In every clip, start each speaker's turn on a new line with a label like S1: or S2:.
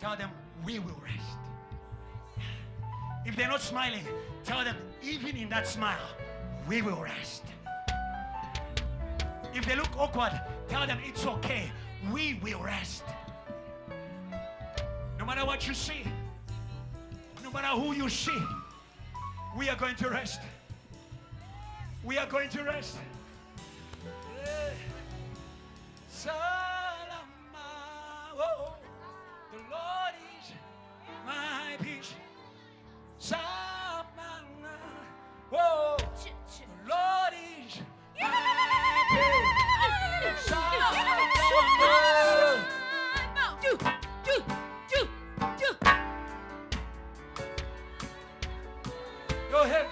S1: Tell them, we will rest. If they're not smiling, tell them, even in that smile, we will rest. If they look awkward, tell them it's okay. We will rest. No matter what you see, no matter who you see, we are going to rest. We are going to rest. Salama, oh, the Lord is my peace. Salama, oh, the Lord is my peace. Go ahead.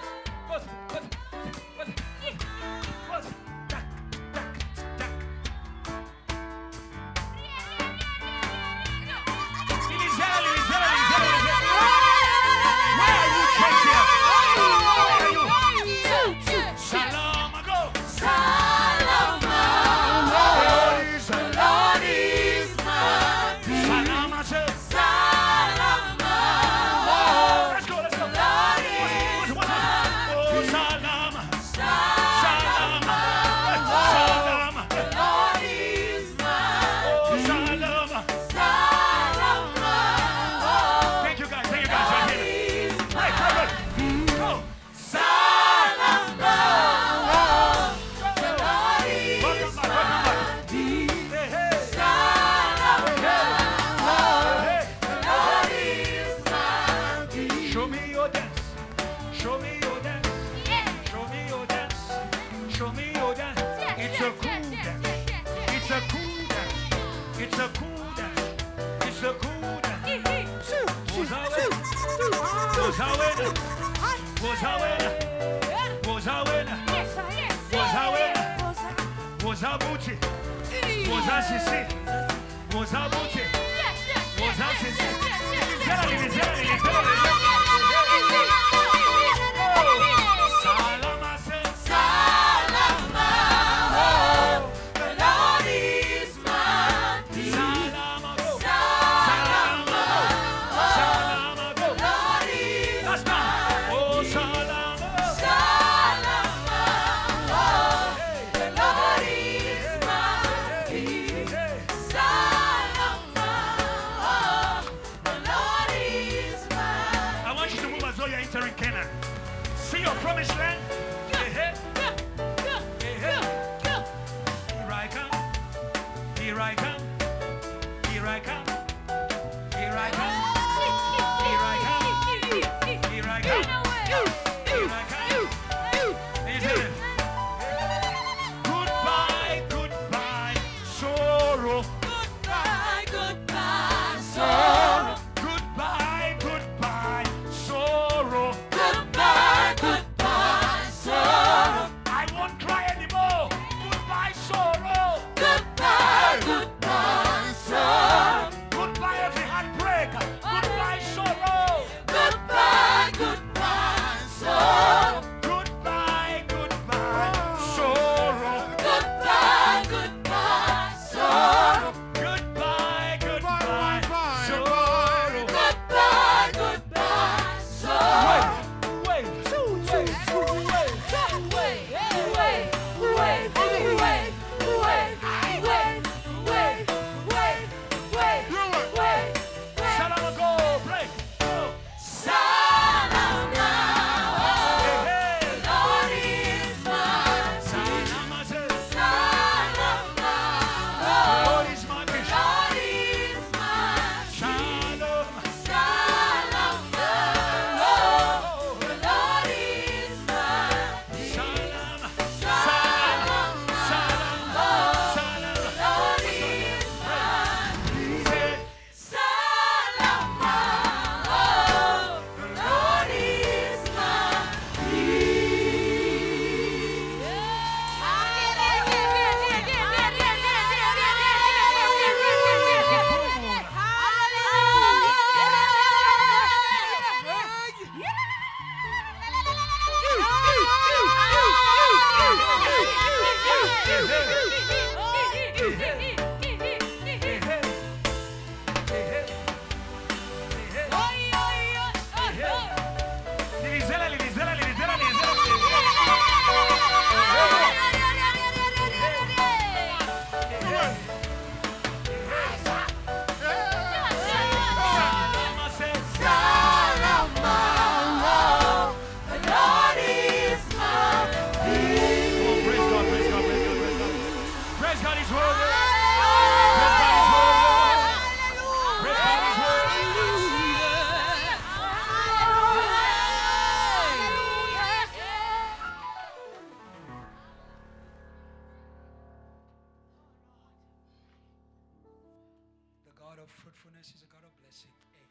S1: of fruitfulness. He's a God of blessing. Hey.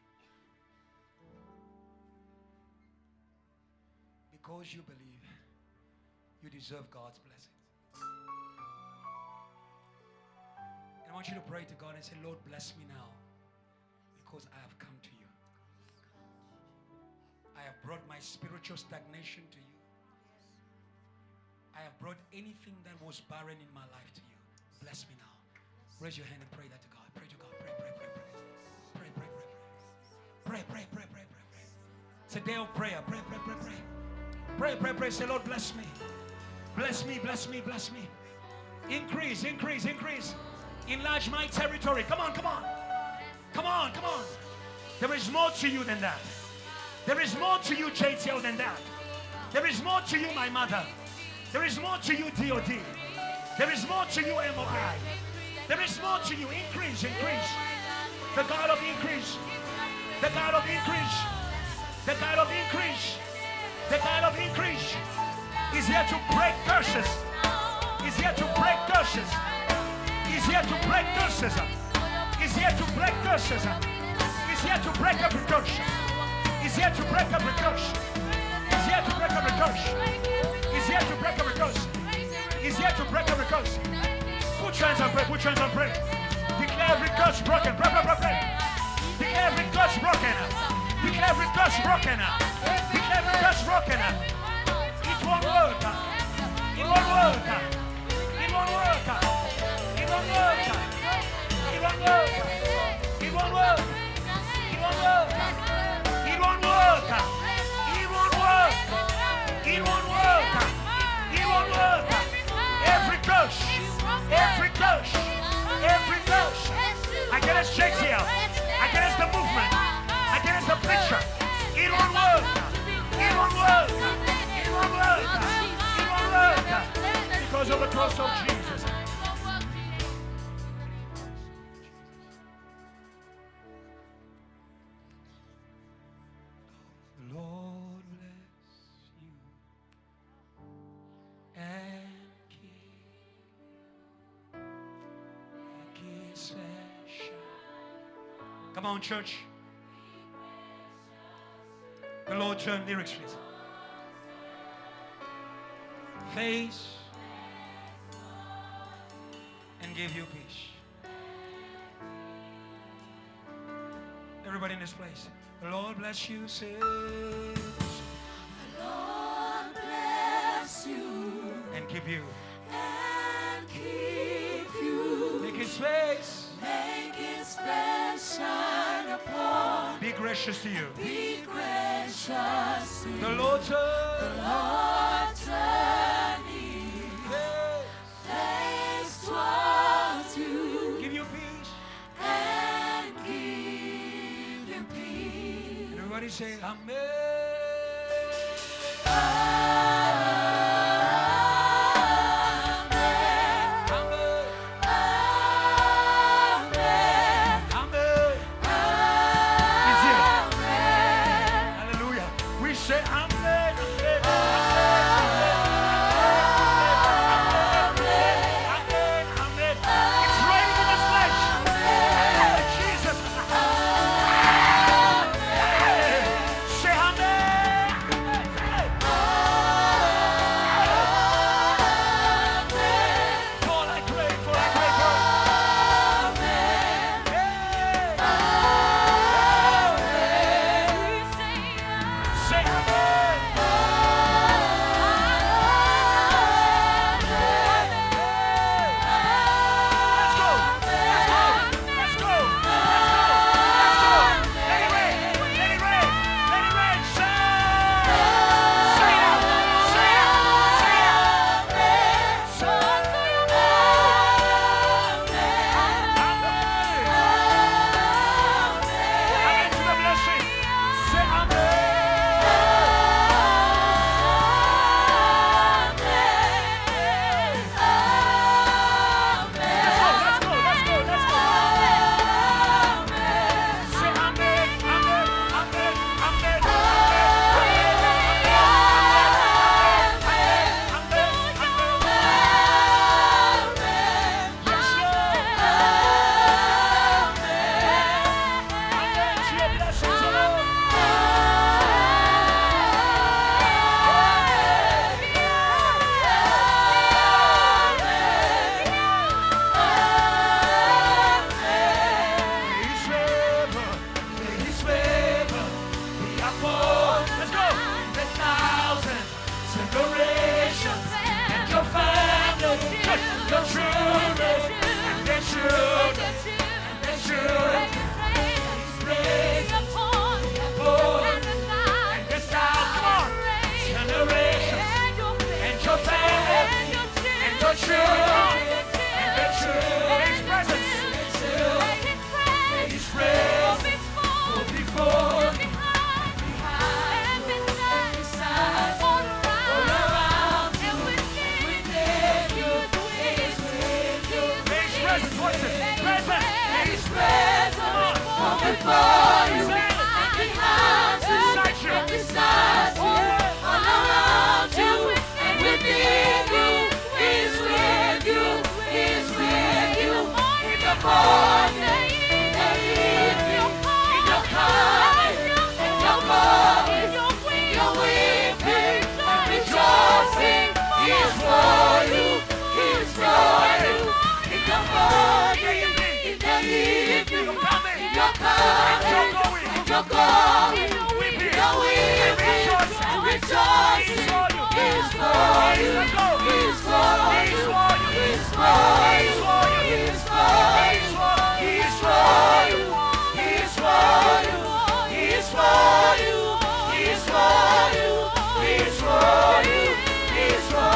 S1: Because you believe, you deserve God's blessings. And I want you to pray to God and say, Lord, bless me now, because I have come to you. I have brought my spiritual stagnation to you. I have brought anything that was barren in my life to you. Bless me now. Raise your hand and pray that to God. Pray to God. Pray, pray, pray, pray. Pray, pray, pray, pray. Pray, pray, pray, pray, pray, pray. It's a day of prayer. Pray, pray, pray, pray. Pray, pray, pray. Say, Lord, bless me. Bless me, bless me, bless me. Increase, increase, increase. Enlarge my territory. Come on, come on. Come on, come on. There is more to you than that. There is more to you, JTL, than that. There is more to you, my mother. There is more to you, DOD. There is more to you, MOI. There is more to you. Increase, increase. The God of increase. The God of increase. The God of increase. The God of increase is here to break curses. Is here to break curses. Is here to break curses. Is here to break curses. Is here to break every curse. Is here to break every curse. Is here to break every curse. Is here to break every curse. Is here to break every curse. Put your hands and pray. Put your hands and pray. Declare every curse broken. Pray, pray, pray, pray. Declare every curse broken. Declare every curse broken. Declare every curse broken. It won't work. It won't work. It won't work. It won't work. It won't work. It won't work. It won't work. It won't work. It won't work. It won't work. It won't work. Every curse. Every curse. Every curse. Against JTL. Against the movement. Against the preacher. It won't work. It won't work. It won't work. It won't work. Because of the cross of Jesus. The Lord bless you and keep his face shine. Come on, church. The Lord turn lyrics, please. Face and give you peace. Everybody in this place. The Lord bless you, sis.
S2: The Lord bless you
S1: And keep you.
S2: and keep you.
S1: Make his face.
S2: Make his face shine upon.
S1: Be gracious to you.
S2: Be gracious to you.
S1: The Lord turn.
S2: The Lord turn his face towards you
S1: Give you peace.
S2: and give you peace.
S1: Everybody say amen. Say your children, and their children, and their children. His praise upon and the south, come on, generations, and your family, and your children, and their children. His presence, His praise go before, behind, beside, all around, and within you. His presence, what's it? Presence, His presence go before you, and behind you, and beside you, all around you, and within you. He's with you, He's with you, in the morning, in the evening, in your coming, in your going, in your weeping, and rejoicing. He is for you, He is for you, in the morning, in the evening, in your coming, and your going, in your weeping, and rejoicing. He is for you, He is for you, He is for you, He is for you, He is for you, He is for you, He is for you, He is for you, He is for you, He is for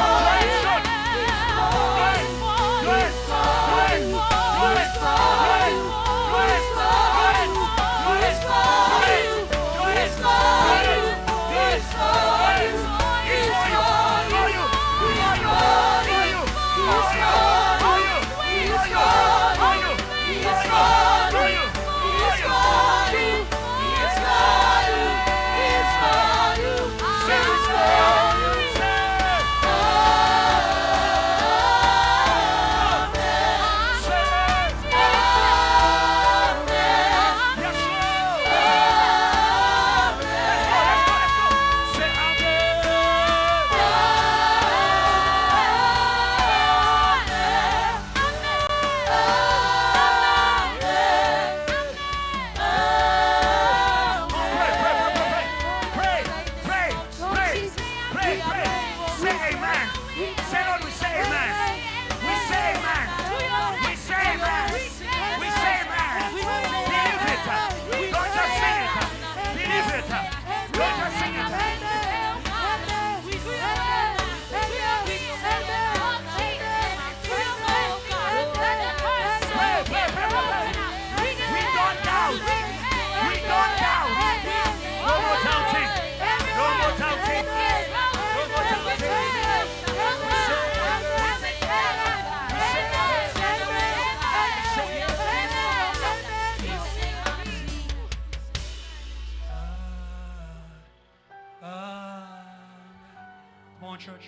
S1: Church.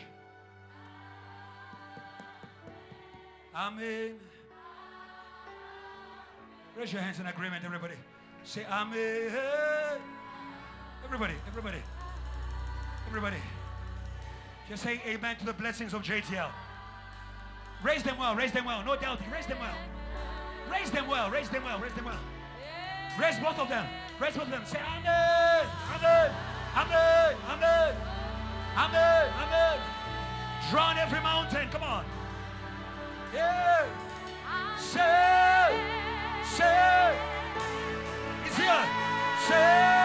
S1: Amen. Raise your hands in agreement, everybody. Say amen. Everybody. Just say amen to the blessings of JTL. Raise them well. No doubting. Raise them well. Raise both of them. Say amen. Amen. Drown every mountain. Come on. Yeah. Say. It's here. Say.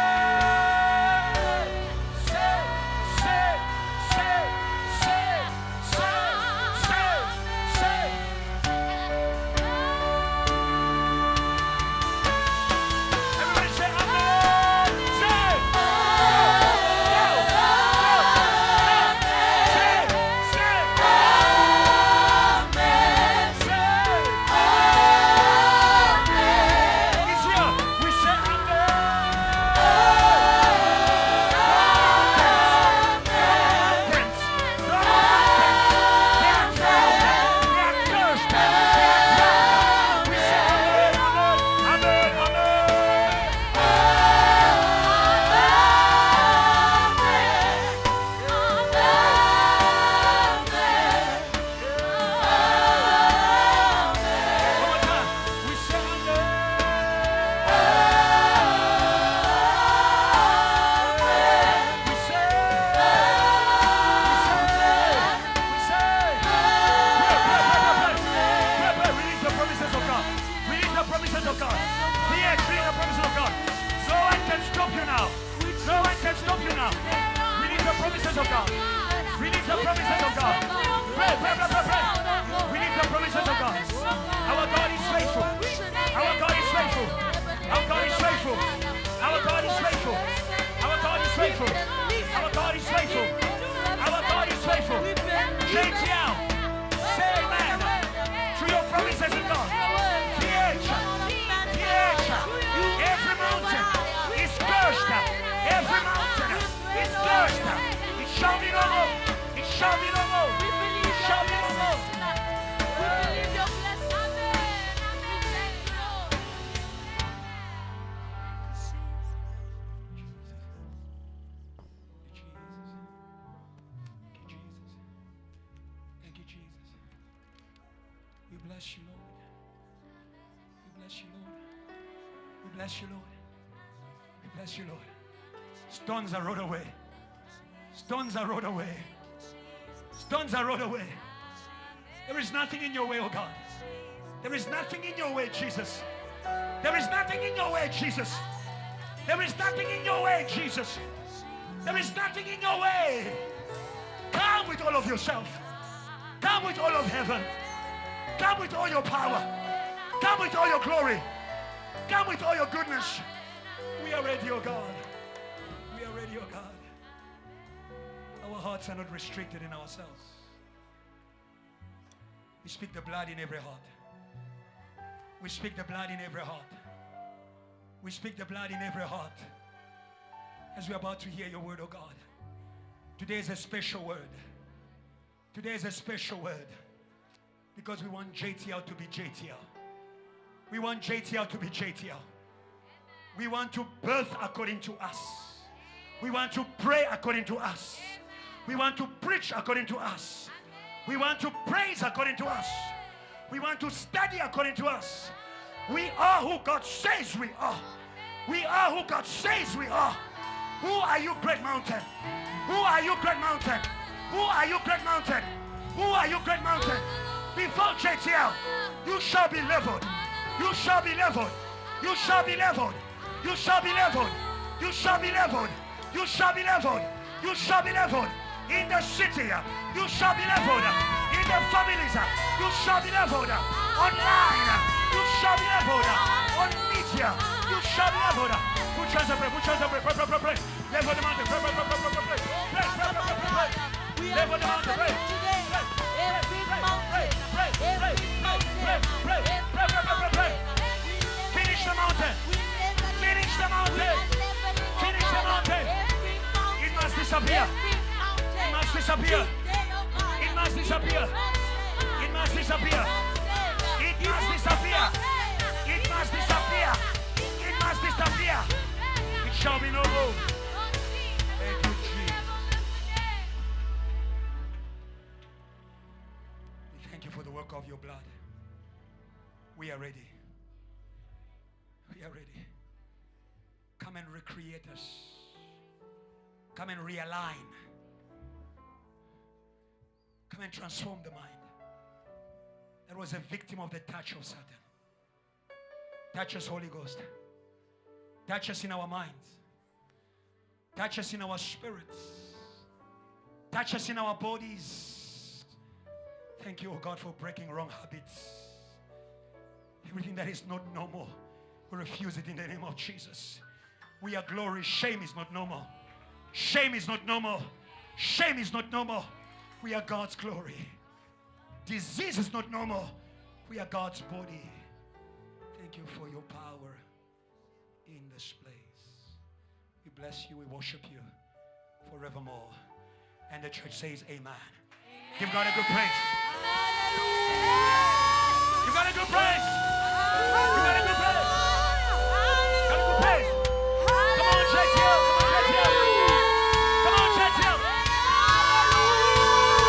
S1: shall be no more.
S2: We believe
S1: You shall be
S2: your
S1: no more.
S2: blessings tonight. We believe your blessings. We thank you, Lord.
S1: Thank you, Jesus. We bless you, Lord. We bless you, Lord. We bless you, Lord. We bless you, Lord. Stones are rolled away. Stones are rolled away. Stones are rolled away. There is nothing in your way, oh God. There is nothing in your way, Jesus. There is nothing in your way, Jesus. There is nothing in your way, Jesus. There is nothing in your way. Come with all of yourself. Come with all of heaven. Come with all your power. Come with all your glory. Come with all your goodness. We are ready, oh God. We are ready, oh God. Our hearts are not restricted in ourselves. We speak the blood in every heart. We speak the blood in every heart. We speak the blood in every heart. As we're about to hear your word, oh God. Today is a special word. Today is a special word. Because we want JTL to be JTL. We want JTL to be JTL. We want to birth according to us. We want to pray according to us. We want to preach according to us. We want to praise according to us. We want to study according to us. We are who God says we are. We are who God says we are. Who are you, great mountain? Who are you, great mountain? Who are you, great mountain? Who are you, great mountain? Before JTL, you shall be leveled. You shall be leveled. You shall be leveled. You shall be leveled. You shall be leveled. You shall be leveled. You shall be leveled. In the city, you shall be leveled. In the families, you shall be leveled. Online, you shall be leveled. On media, you shall be leveled. Put your hands up, pray, put your hands up, pray, pray, pray, pray. Level the mountain, pray, pray, pray, pray, pray, pray. Pray, pray, pray, pray, pray. Level the mountain, pray.
S2: Every mountain,
S1: Finish the mountain. Finish the mountain. Finish the mountain. It must disappear. It must disappear. It must disappear. It must disappear. It must disappear. It must disappear. It must disappear. It shall be no more. Thank you, Jesus. We thank you for the work of your blood. We are ready. We are ready. Come and recreate us. Come and realign. Come and transform the mind that was a victim of the touch of Satan. Touch us, Holy Ghost. Touch us in our minds. Touch us in our spirits. Touch us in our bodies. Thank you, oh God, for breaking wrong habits. Everything that is not normal, we refuse it in the name of Jesus. We are glory. Shame is not normal. Shame is not normal. Shame is not normal. We are God's glory. Disease is not normal. We are God's body. Thank you for your power in this place. We bless you. We worship you forevermore. And the church says amen. Give God a good praise. Give God a good praise. Give God a good praise. Got a good praise. Come on, JTL. Come on, JTL.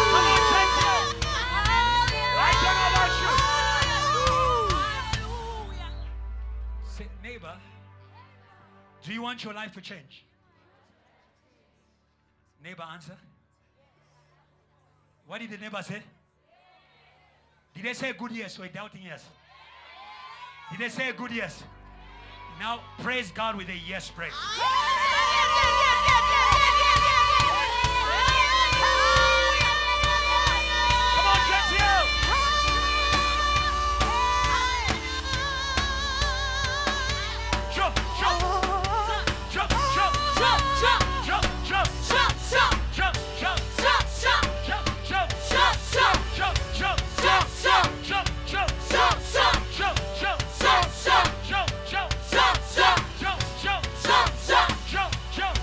S1: Come on, JTL. I don't know about you. Say, neighbor, do you want your life to change? Neighbor, answer. What did the neighbor say? Did they say good yes or a doubting yes? Did they say a good yes? Now praise God with a yes praise. Come on, JTL. Jump, jump, jump, jump, jump, jump, jump, jump, jump, jump, jump, jump, jump, jump, jump, jump, jump, jump, jump,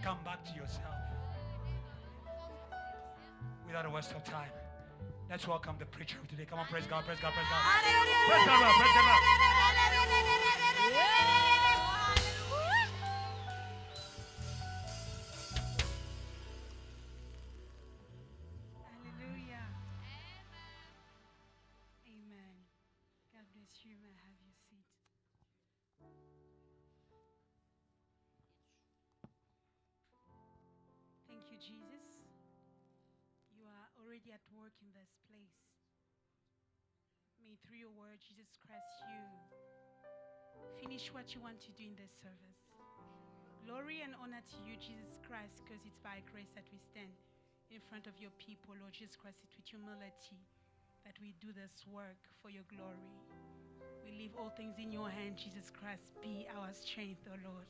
S1: come back to yourself. Without a waste of time, let's welcome the preacher of today. Come on, praise God, praise God, praise God. Praise God, praise God.
S3: Hallelujah. Amen. God bless you. May I have your seat. Thank you, Jesus. You are already at work in this place. May through your word, Jesus Christ, you finish what you want to do in this service. Glory and honor to you, Jesus Christ, because it's by grace that we stand in front of your people, Lord Jesus Christ. It's with humility that we do this work for your glory. We leave all things in your hand, Jesus Christ. Be our strength, O Lord.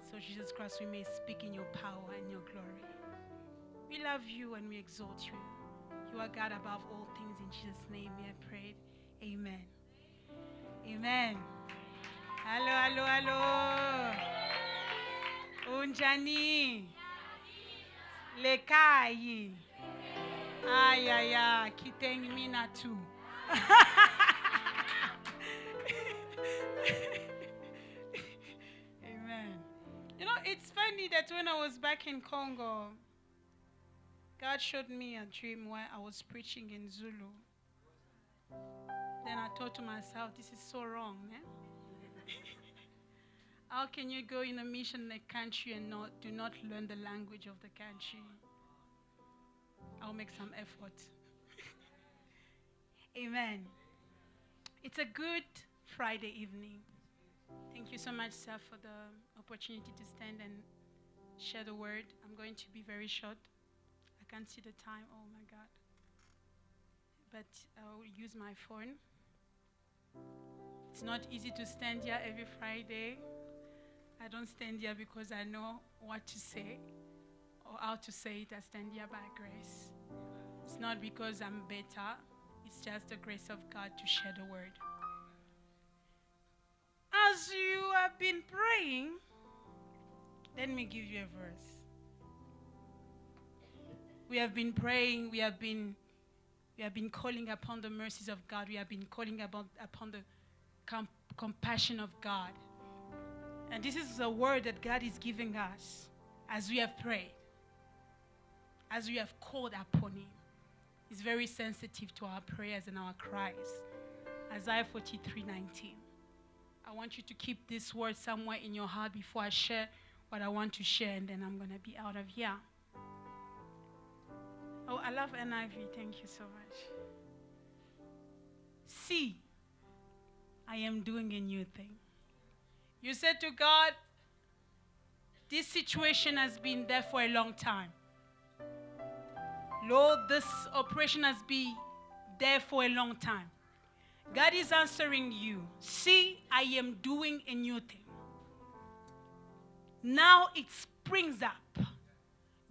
S3: So, Jesus Christ, we may speak in your power and your glory. We love you and we exalt you. You are God above all things. In Jesus' name we have prayed. Amen. Amen. Hello, hello, hello. Unjani. Lekai. Ay, ay, ay. Kiteng mina too. Amen. You know, it's funny that when I was back in Congo, God showed me a dream where I was preaching in Zulu. Then I thought to myself, this is so wrong, man. How can you go in a mission in a country and do not learn the language of the country? I'll make some effort. Amen. It's a good Friday evening. Thank you so much, sir, for the opportunity to stand and share the word. I'm going to be very short. I can't see the time. Oh, my God. But I'll use my phone. It's not easy to stand here every Friday. I don't stand here because I know what to say or how to say it. I stand here by grace. It's not because I'm better. It's just the grace of God to share the word. As you have been praying, let me give you a verse. We have been praying. We have been calling upon the mercies of God. We have been calling upon the compassion of God. And this is a word that God is giving us as we have prayed, as we have called upon Him. He's very sensitive to our prayers and our cries. Isaiah 43:19. I want you to keep this word somewhere in your heart before I share what I want to share, and then I'm going to be out of here. Oh, I love NIV. Thank you so much. See, I am doing a new thing. You said to God, this situation has been there for a long time. Lord, this operation has been there for a long time. God is answering you. See, I am doing a new thing. Now it springs up.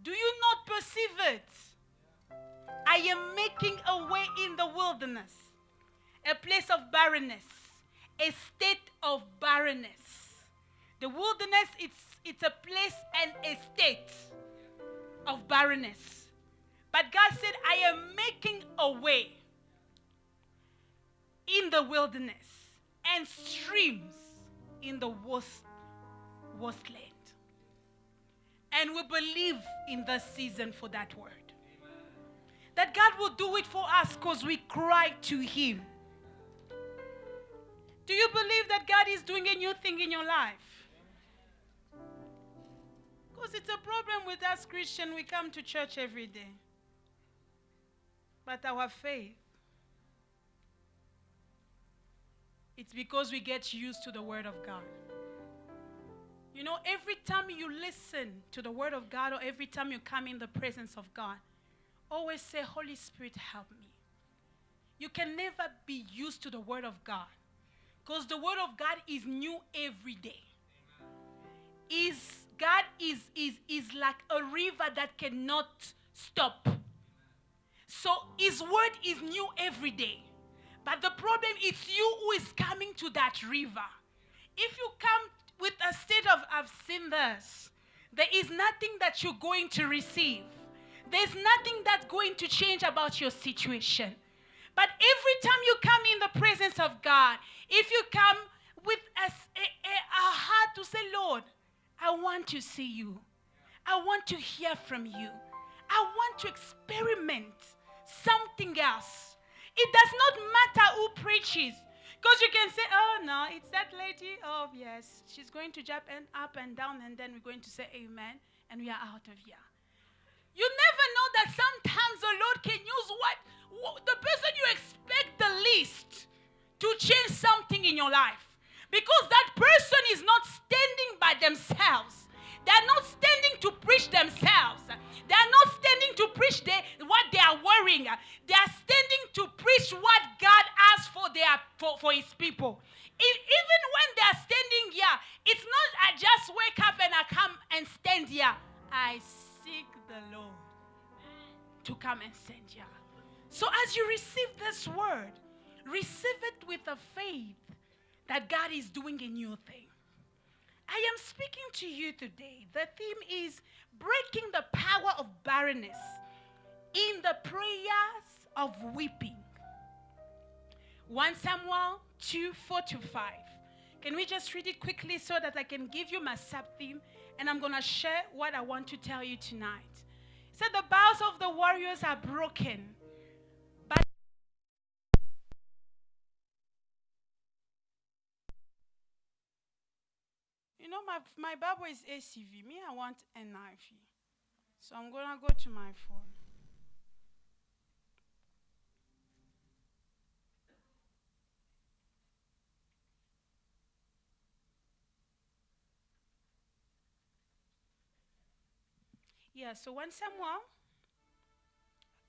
S3: Do you not perceive it? I am making a way in the wilderness, a place of barrenness, a state of barrenness. The wilderness, it's a place and a state of barrenness. But God said, I am making a way in the wilderness and streams in the wasteland. And we believe in this season for that word. That God will do it for us because we cry to Him. Do you believe that God is doing a new thing in your life? Because it's a problem with us Christians. We come to church every day. But our faith, it's because we get used to the Word of God. You know, every time you listen to the Word of God or every time you come in the presence of God, always say, Holy Spirit, help me. You can never be used to the Word of God because the Word of God is new every day. God is like a river that cannot stop. So His Word is new every day. But the problem is you who is coming to that river. If you come with a state of, I've seen this, there is nothing that you're going to receive. There's nothing that's going to change about your situation. But every time you come in the presence of God, if you come with a heart to say, Lord, I want to see you. I want to hear from you. I want to experiment something else. It does not matter who preaches. Because you can say, oh, no, it's that lady. Oh, yes, she's going to jump up and down, and then we're going to say amen, and we are out of here. You never know that sometimes the Lord can use the person you expect the least to change something in your life. Because that person is not standing by themselves. They're not standing to preach themselves. They're not standing to preach what they are worrying. They are standing to preach what God has for his people. Even when they are standing here, it's not I just wake up and I come and stand here. I seek the Lord to come and stand here. So as you receive this word, receive it with a faith that God is doing a new thing. I am speaking to you today. The theme is breaking the power of barrenness in the prayers of weeping. 1 Samuel 2:4-5. Can we just read it quickly so that I can give you my sub-theme, and I'm going to share what I want to tell you tonight. It said the bows of the warriors are broken, but you know, my Bible is ACV. Me, I want NIV. So I'm going to go to my phone. Yeah, so 1 Samuel. I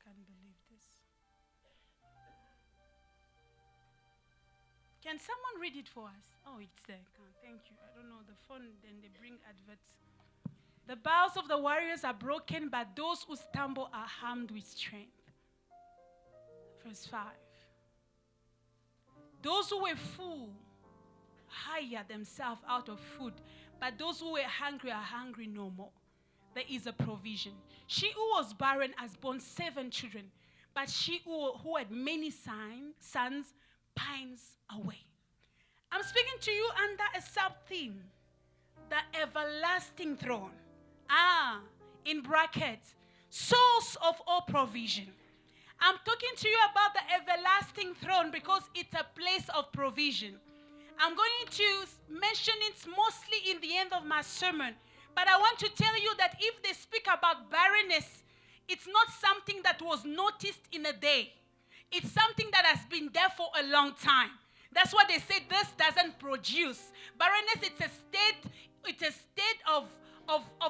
S3: can't believe this. Can someone read it for us? Oh, it's there. Thank you. I don't know. The phone, then they bring adverts. The bows of the warriors are broken, but those who stumble are harmed with strength. Verse 5. Those who were full hire themselves out of food, but those who were hungry are hungry no more. There is a provision. She who was barren has borne 7 children, but she who had many sons pines away. I'm speaking to you under a sub-theme, the everlasting throne. In brackets, source of all provision. I'm talking to you about the everlasting throne because it's a place of provision. I'm going to mention it mostly in the end of my sermon. But I want to tell you that if they speak about barrenness, it's not something that was noticed in a day. It's something that has been there for a long time. That's why they say this doesn't produce. Barrenness, it's a state of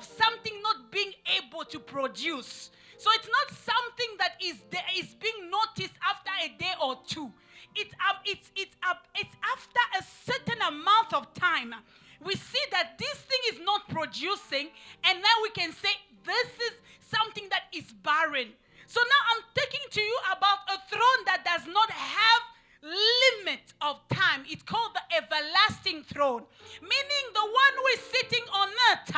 S3: something not being able to produce. So it's not something that is being noticed after a day or two. It's after a certain amount of time. We see that this thing is not producing, and now we can say this is something that is barren. So now I'm talking to you about a throne that does not have limit of time. It's called the everlasting throne, meaning the one who is sitting on earth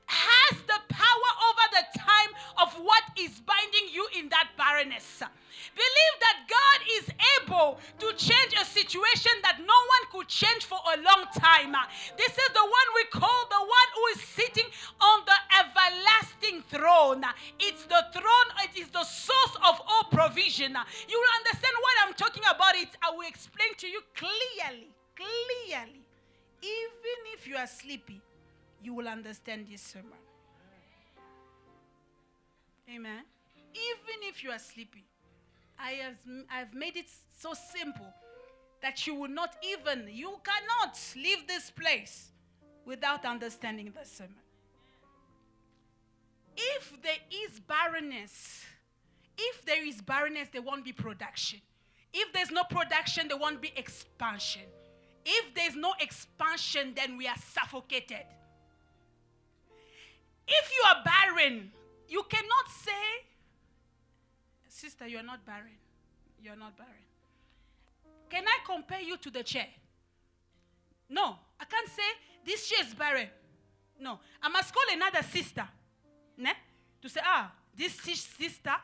S3: has the power over the time of what is binding you in that barrenness. Believe that God is able to change a situation that no one could change for a long time. This is the one we call the one who is sitting on the everlasting throne. It's the throne, it is the source of all provision. You will understand what I'm talking about. I will explain to you clearly. Even if you are sleepy, you will understand this sermon. Amen. Even if you are sleepy, I've made it so simple that you cannot leave this place without understanding the sermon. If there is barrenness, there won't be production. If there's no production, there won't be expansion. If there's no expansion, then we are suffocated. If you are barren, you cannot say, sister, you're not barren. You're not barren. Can I compare you to the chair? No, I can't say this chair is barren. No, I must call another sister. Ne? To say, this sister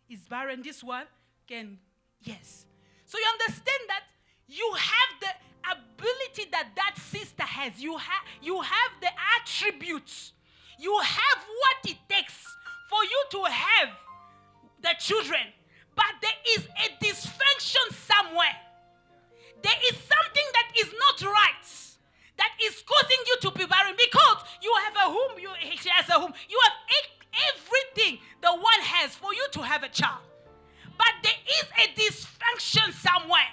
S3: is barren. This one can, yes. So you understand that you have the ability that sister has. You have the attributes. You have what it takes for you to have the children. But there is a dysfunction somewhere. There is something that is not right, that is causing you to be barren, because you have a womb, she has a womb. You have everything the one has for you to have a child. But there is a dysfunction somewhere.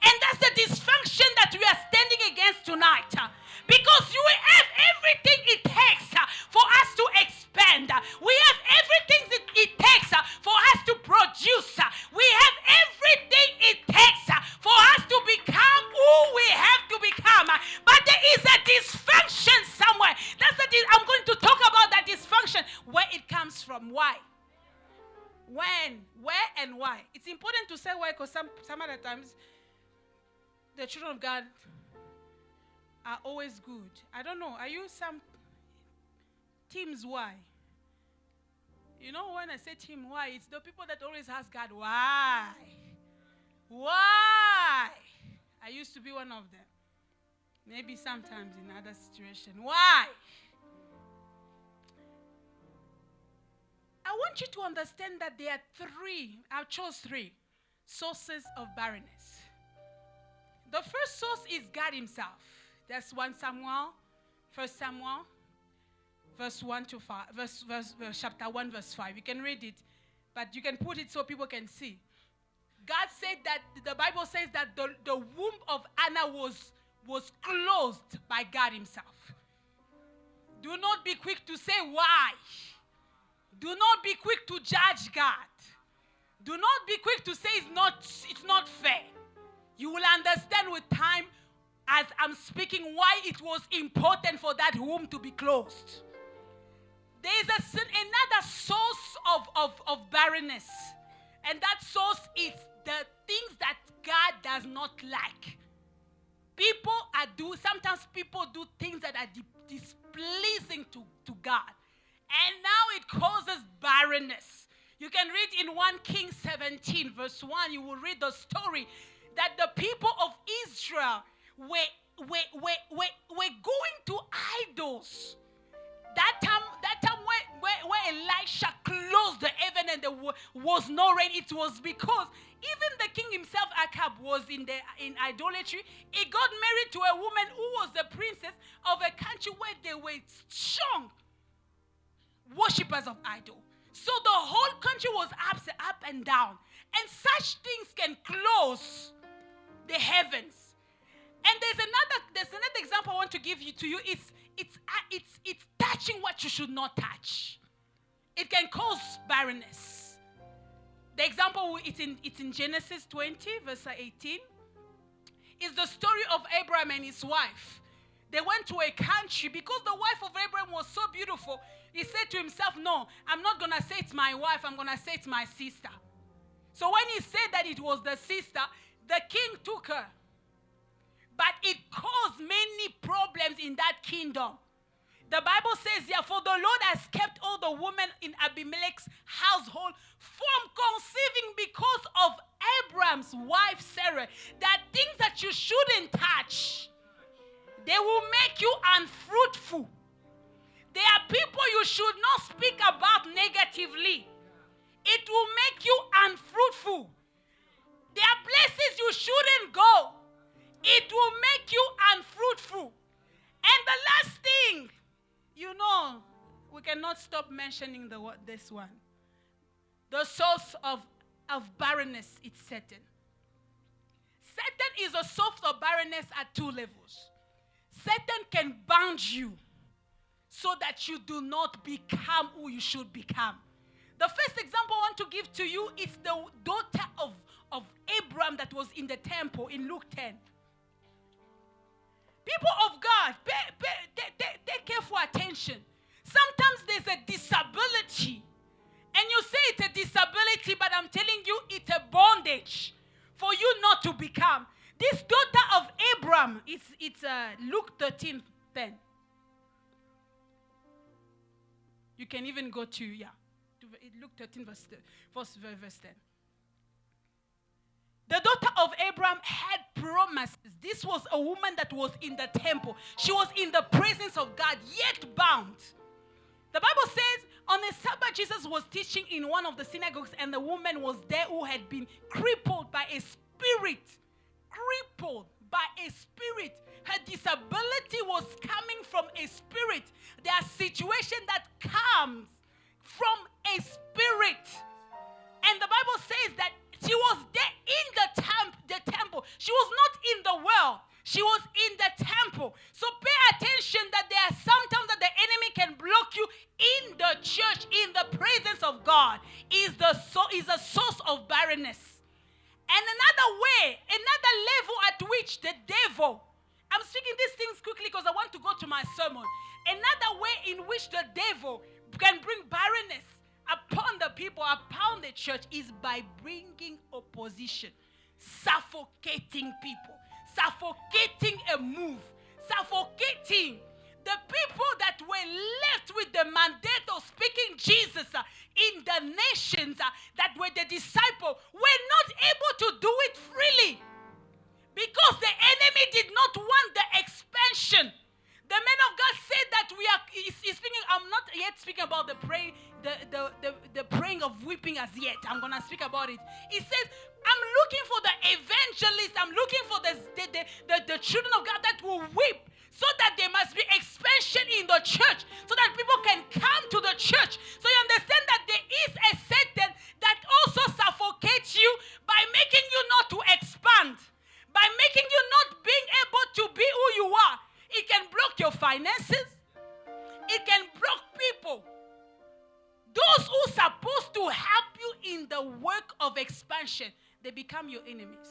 S3: And that's the dysfunction that we are standing against tonight. Because you have everything it takes for us to expand. We have everything it takes for us to produce. We have everything it takes for us to become who we have to become. But there is a dysfunction somewhere. I'm going to talk about that dysfunction. Where it comes from. Why? When, where, and why. It's important to say why, because some other times the children of God are always good. I don't know. Are you some teams why? You know, when I say team why, it's the people that always ask God, why? Why? I used to be one of them. Maybe sometimes in other situations. Why? I want you to understand that there are I chose three sources of barrenness. The first source is God himself. That's 1 Samuel, verse 1 to 5, chapter 1, verse 5. You can read it, but you can put it so people can see. God said that, the Bible says that the womb of Anna was closed by God himself. Do not be quick to say why. Do not be quick to judge God. Do not be quick to say it's not fair. You will understand with time, as I'm speaking, why it was important for that womb to be closed. There is another source of barrenness. And that source is the things that God does not like. Sometimes people do things that are displeasing to God. And now it causes barrenness. You can read in 1 Kings 17, verse 1, you will read the story that the people of Israel were going to idols. That time where Elisha closed the heaven and there was no rain, it was because even the king himself, Ahab, was in idolatry. He got married to a woman who was the princess of a country where they were strong worshippers of idol. So the whole country was up and down. And such things can close the heavens. And there's another example I want to give to you. It's touching what you should not touch. It can cause barrenness. The example, it's in Genesis 20, verse 18. Is the story of Abraham and his wife. They went to a country because the wife of Abraham was so beautiful. He said to himself, no, I'm not going to say it's my wife. I'm going to say it's my sister. So when he said that it was the sister, the king took her. But it caused many problems in that kingdom. The Bible says, for the Lord has kept all the women in Abimelech's household from conceiving because of Abraham's wife Sarah. That things that you shouldn't touch, they will make you unfruitful. There are people you should not speak about negatively. It will make you unfruitful. There are places you shouldn't go. It will make you unfruitful. And the last thing, we cannot stop mentioning this one. The source of barrenness is Satan. Satan is a source of barrenness at 2 levels. Satan can bound you so that you do not become who you should become. The first example I want to give to you is the daughter of Abraham that was in the temple in Luke 10. People of God, take careful attention. Sometimes there's a disability. And you say it's a disability, but I'm telling you it's a bondage for you not to become. This daughter of Abraham, it's Luke 13:10. You can even go to, Luke 13, verse 10. The daughter of Abraham had promises. This was a woman that was in the temple. She was in the presence of God, yet bound. The Bible says on a Sabbath, Jesus was teaching in one of the synagogues, and the woman was there who had been crippled by a spirit. Crippled by a spirit. Her disability was coming from a spirit. There are situations that comes from a spirit. And the Bible says that she was there in the temple. She was not in the world. She was in the temple. So pay attention that there are sometimes that the enemy can block you in the church, in the presence of God. Is a source of barrenness. And another way, another level at which the devil, I'm speaking these things quickly because I want to go to my sermon. Another way in which the devil can bring barrenness upon the people, upon the church, is by bringing opposition, suffocating people, suffocating a move, suffocating the people that were left with the mandate of speaking Jesus in the nations that were the disciples were not able to do it freely because the enemy did not want the expansion. The man of God said that he's speaking. I'm not yet speaking about the praying, the praying of weeping as yet. I'm gonna speak about it. He says, I'm looking for the evangelist. I'm looking for the children of God that will weep, so that there must be expansion in the church, so that people can come to the church. So you understand that there is a Satan that also suffocates you by making you not to expand, by making you not being able to be who you are. It can block your finances. It can block people. Those who are supposed to help you in the work of expansion, they become your enemies.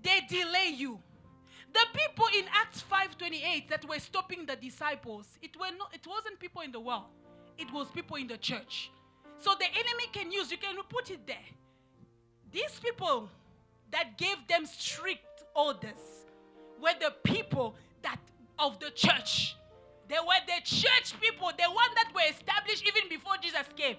S3: They delay you. The people in Acts 5:28 that were stopping the disciples, it wasn't people in the world. It was people in the church. So the enemy can use, you can put it there. These people that gave them strict orders were the people of the church. They were the church people, the one that were established even before Jesus came.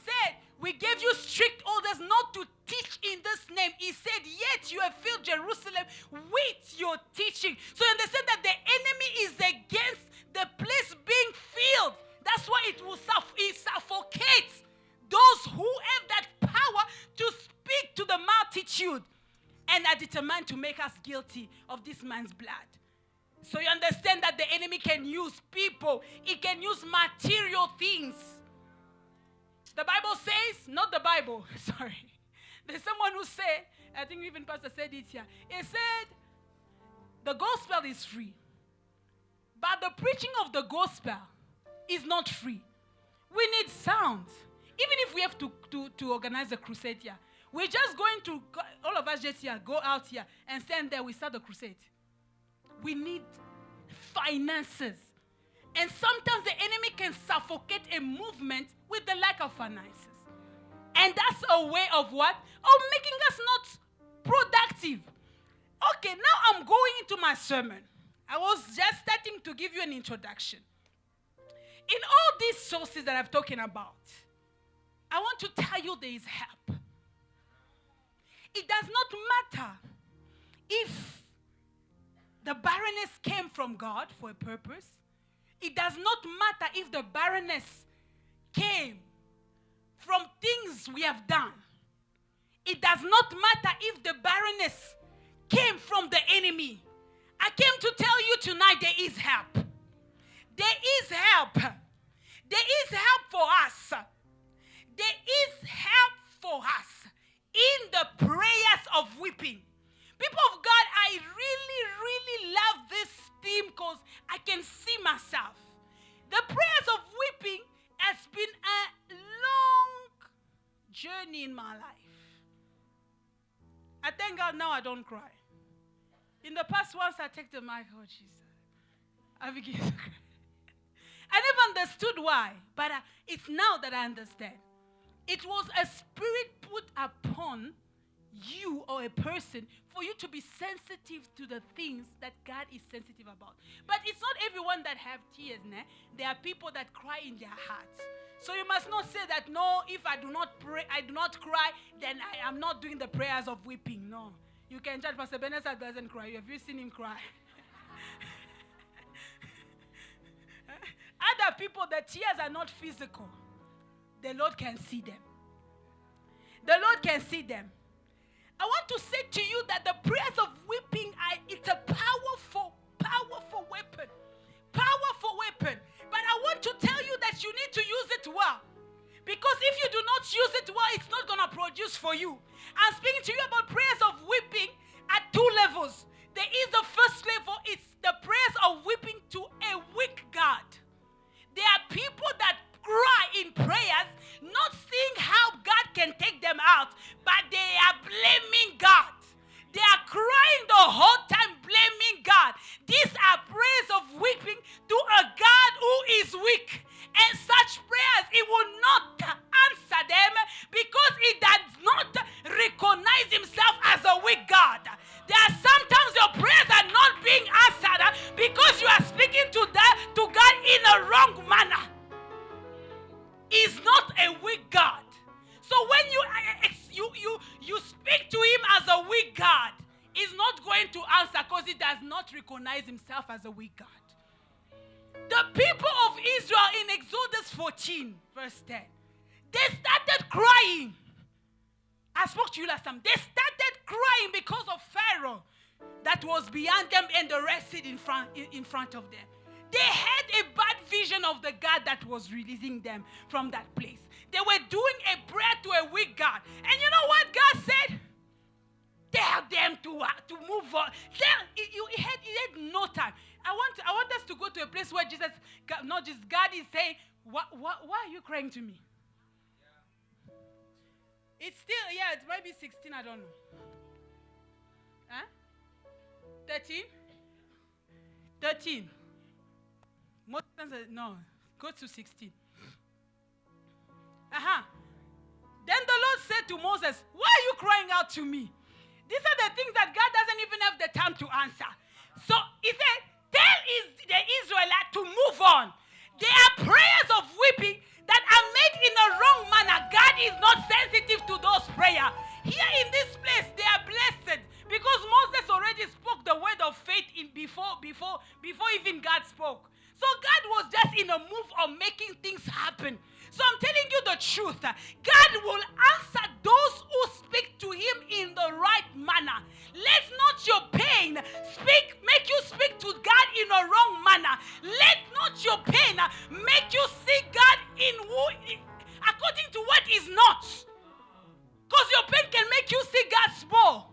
S3: Said, we gave you strict orders not to teach in this name. He said, yet you have filled Jerusalem with your teaching. So you understand that the enemy is against the place being filled. That's why it suffocates those who have that power to speak to the multitude and are determined to make us guilty of this man's blood. So you understand that the enemy can use people. He can use material things. The Bible says, not the Bible, sorry. There's someone who said, I think even Pastor said it here. He said, the gospel is free. But the preaching of the gospel is not free. We need sound. Even if we have to organize a crusade here, we're just going to, all of us just here, go out here and stand there, we start the crusade. We need finances. And sometimes the enemy can suffocate a movement with the lack of finances. And that's a way of what? Of making us not productive. Okay, now I'm going into my sermon. I was just starting to give you an introduction. In all these sources that I'm talking about, I want to tell you there is help. It does not matter if the barrenness came from God for a purpose. It does not matter if the barrenness came from things we have done. It does not matter if the barrenness came from the enemy. I came to tell you tonight there is help. There is help. There is help for us. There is help for us in the prayers of weeping. People of God, I really, really love this theme because I can see myself. The prayers of weeping has been a long journey in my life. I thank God now I don't cry. In the past, once I take the mic, oh Jesus, I begin to cry. I never understood why, but it's now that I understand. It was a spirit put upon you or a person for you to be sensitive to the things that God is sensitive about. But it's not everyone that have tears. There are people that cry in their hearts. So you must not say that, no, if I do not pray, I do not cry, then I am not doing the prayers of weeping. No. You can judge Pastor Barrenness doesn't cry. Have you seen him cry? Other people, the tears are not physical. The Lord can see them. The Lord can see them. I want to say to you that the prayers of weeping, it's a powerful weapon. Powerful weapon. But I want to tell you that you need to use it well. Because if you do not use it well, it's not going to produce for you. I'm speaking to you about prayers of weeping at two levels. There is the first level, it's the prayers of weeping to a weak God. There are people that cry in prayers, not seeing how God can take them out, but they are blaming God. They are crying the whole time, blaming God. These are prayers of weeping to a God who is weak. And such prayers, He will not answer them because He does not recognize Himself as a weak God. There are sometimes your prayers are not being answered because you are speaking to God in a wrong manner. He's not a weak God. So when you speak to Him as a weak God, He's not going to answer because He does not recognize Himself as a weak God. The people of Israel in Exodus 14, verse 10, they started crying. I spoke to you last time. They started crying because of Pharaoh that was beyond them and the Red Sea in front of them. They had a bad vision of the God that was releasing them from that place. They were doing a prayer to a weak God. And you know what God said? Tell them to move on. He had no time. I want us to go to a place where God is saying, why are you crying to me? It's still, it might be 16, I don't know. Huh? 13? 13. Most times, no, go to 16. Then the Lord said to Moses, why are you crying out to me? These are the things that God doesn't even have the time to answer. So He said, tell the Israelites to move on. There are prayers of weeping that are made in a wrong manner. God is not sensitive to those prayers. Here in this place, they are blessed because Moses already spoke the word of faith before even God spoke. So God was just in a move of making things happen. So I'm telling you the truth. God will answer those who speak to Him in the right manner. Let not your pain make you speak to God in a wrong manner. Let not your pain make you see God according to what is not. Because your pain can make you see God small.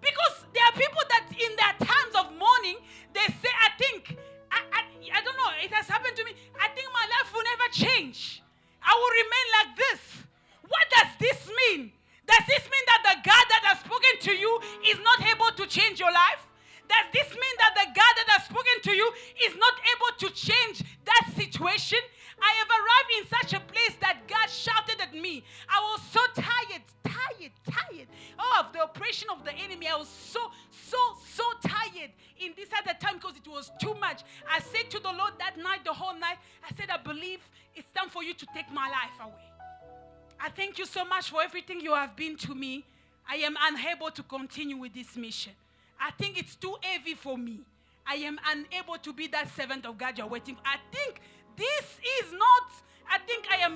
S3: Because there are people that in their times of mourning, they say, I don't know, it has happened to me. I think my life will never change. I will remain like this. What does this mean? Does this mean that the God that has spoken to you is not able to change your life? Does this mean that the God that has spoken to you is not able to change that situation? I have arrived in such a place that God shouted at me. I was so tired. Of the oppression of the enemy. I was so tired in this other time because it was too much. I said to the Lord that night, the whole night, I said, I believe it's time for you to take my life away. I thank you so much for everything you have been to me. I am unable to continue with this mission. I think it's too heavy for me. I am unable to be that servant of God you're waiting for. I think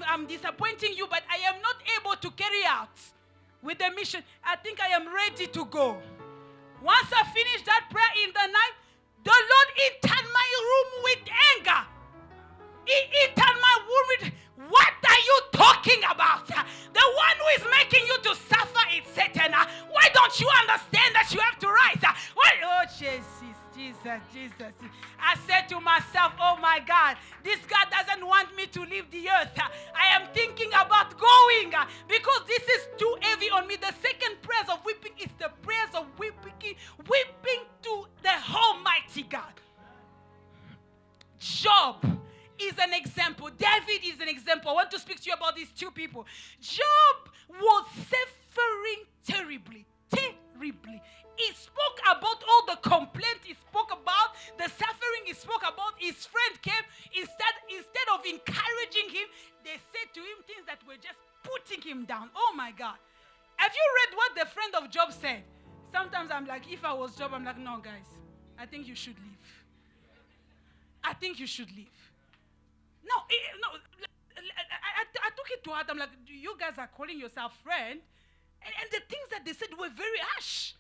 S3: I'm disappointing you, but I am not able to carry out with the mission. I think I am ready to go. Once I finished that prayer in the night, the Lord entered my room with anger. He entered my room with, what are you talking about? The one who is making you to suffer is Satan. Why don't you understand that you have to rise? Oh, Jesus. I said to myself, oh my God, this God doesn't want me to leave the earth. I am thinking about going because this is too heavy on me. The second prayers of weeping is the prayers of weeping to the Almighty God. Job is an example. David is an example. I want to speak to you about these two people. Job was suffering terribly. Terribly. He spoke about all the complaints. He spoke about the suffering. He spoke about his friend came. Instead of encouraging him, they said to him things that were just putting him down. Oh my God. Have you read what the friend of Job said? Sometimes I'm like, if I was Job, I'm like, no, guys, I think you should leave. I think you should leave. No, I took it to heart. I'm like, you guys are calling yourself friend. And the things that they said were very harsh.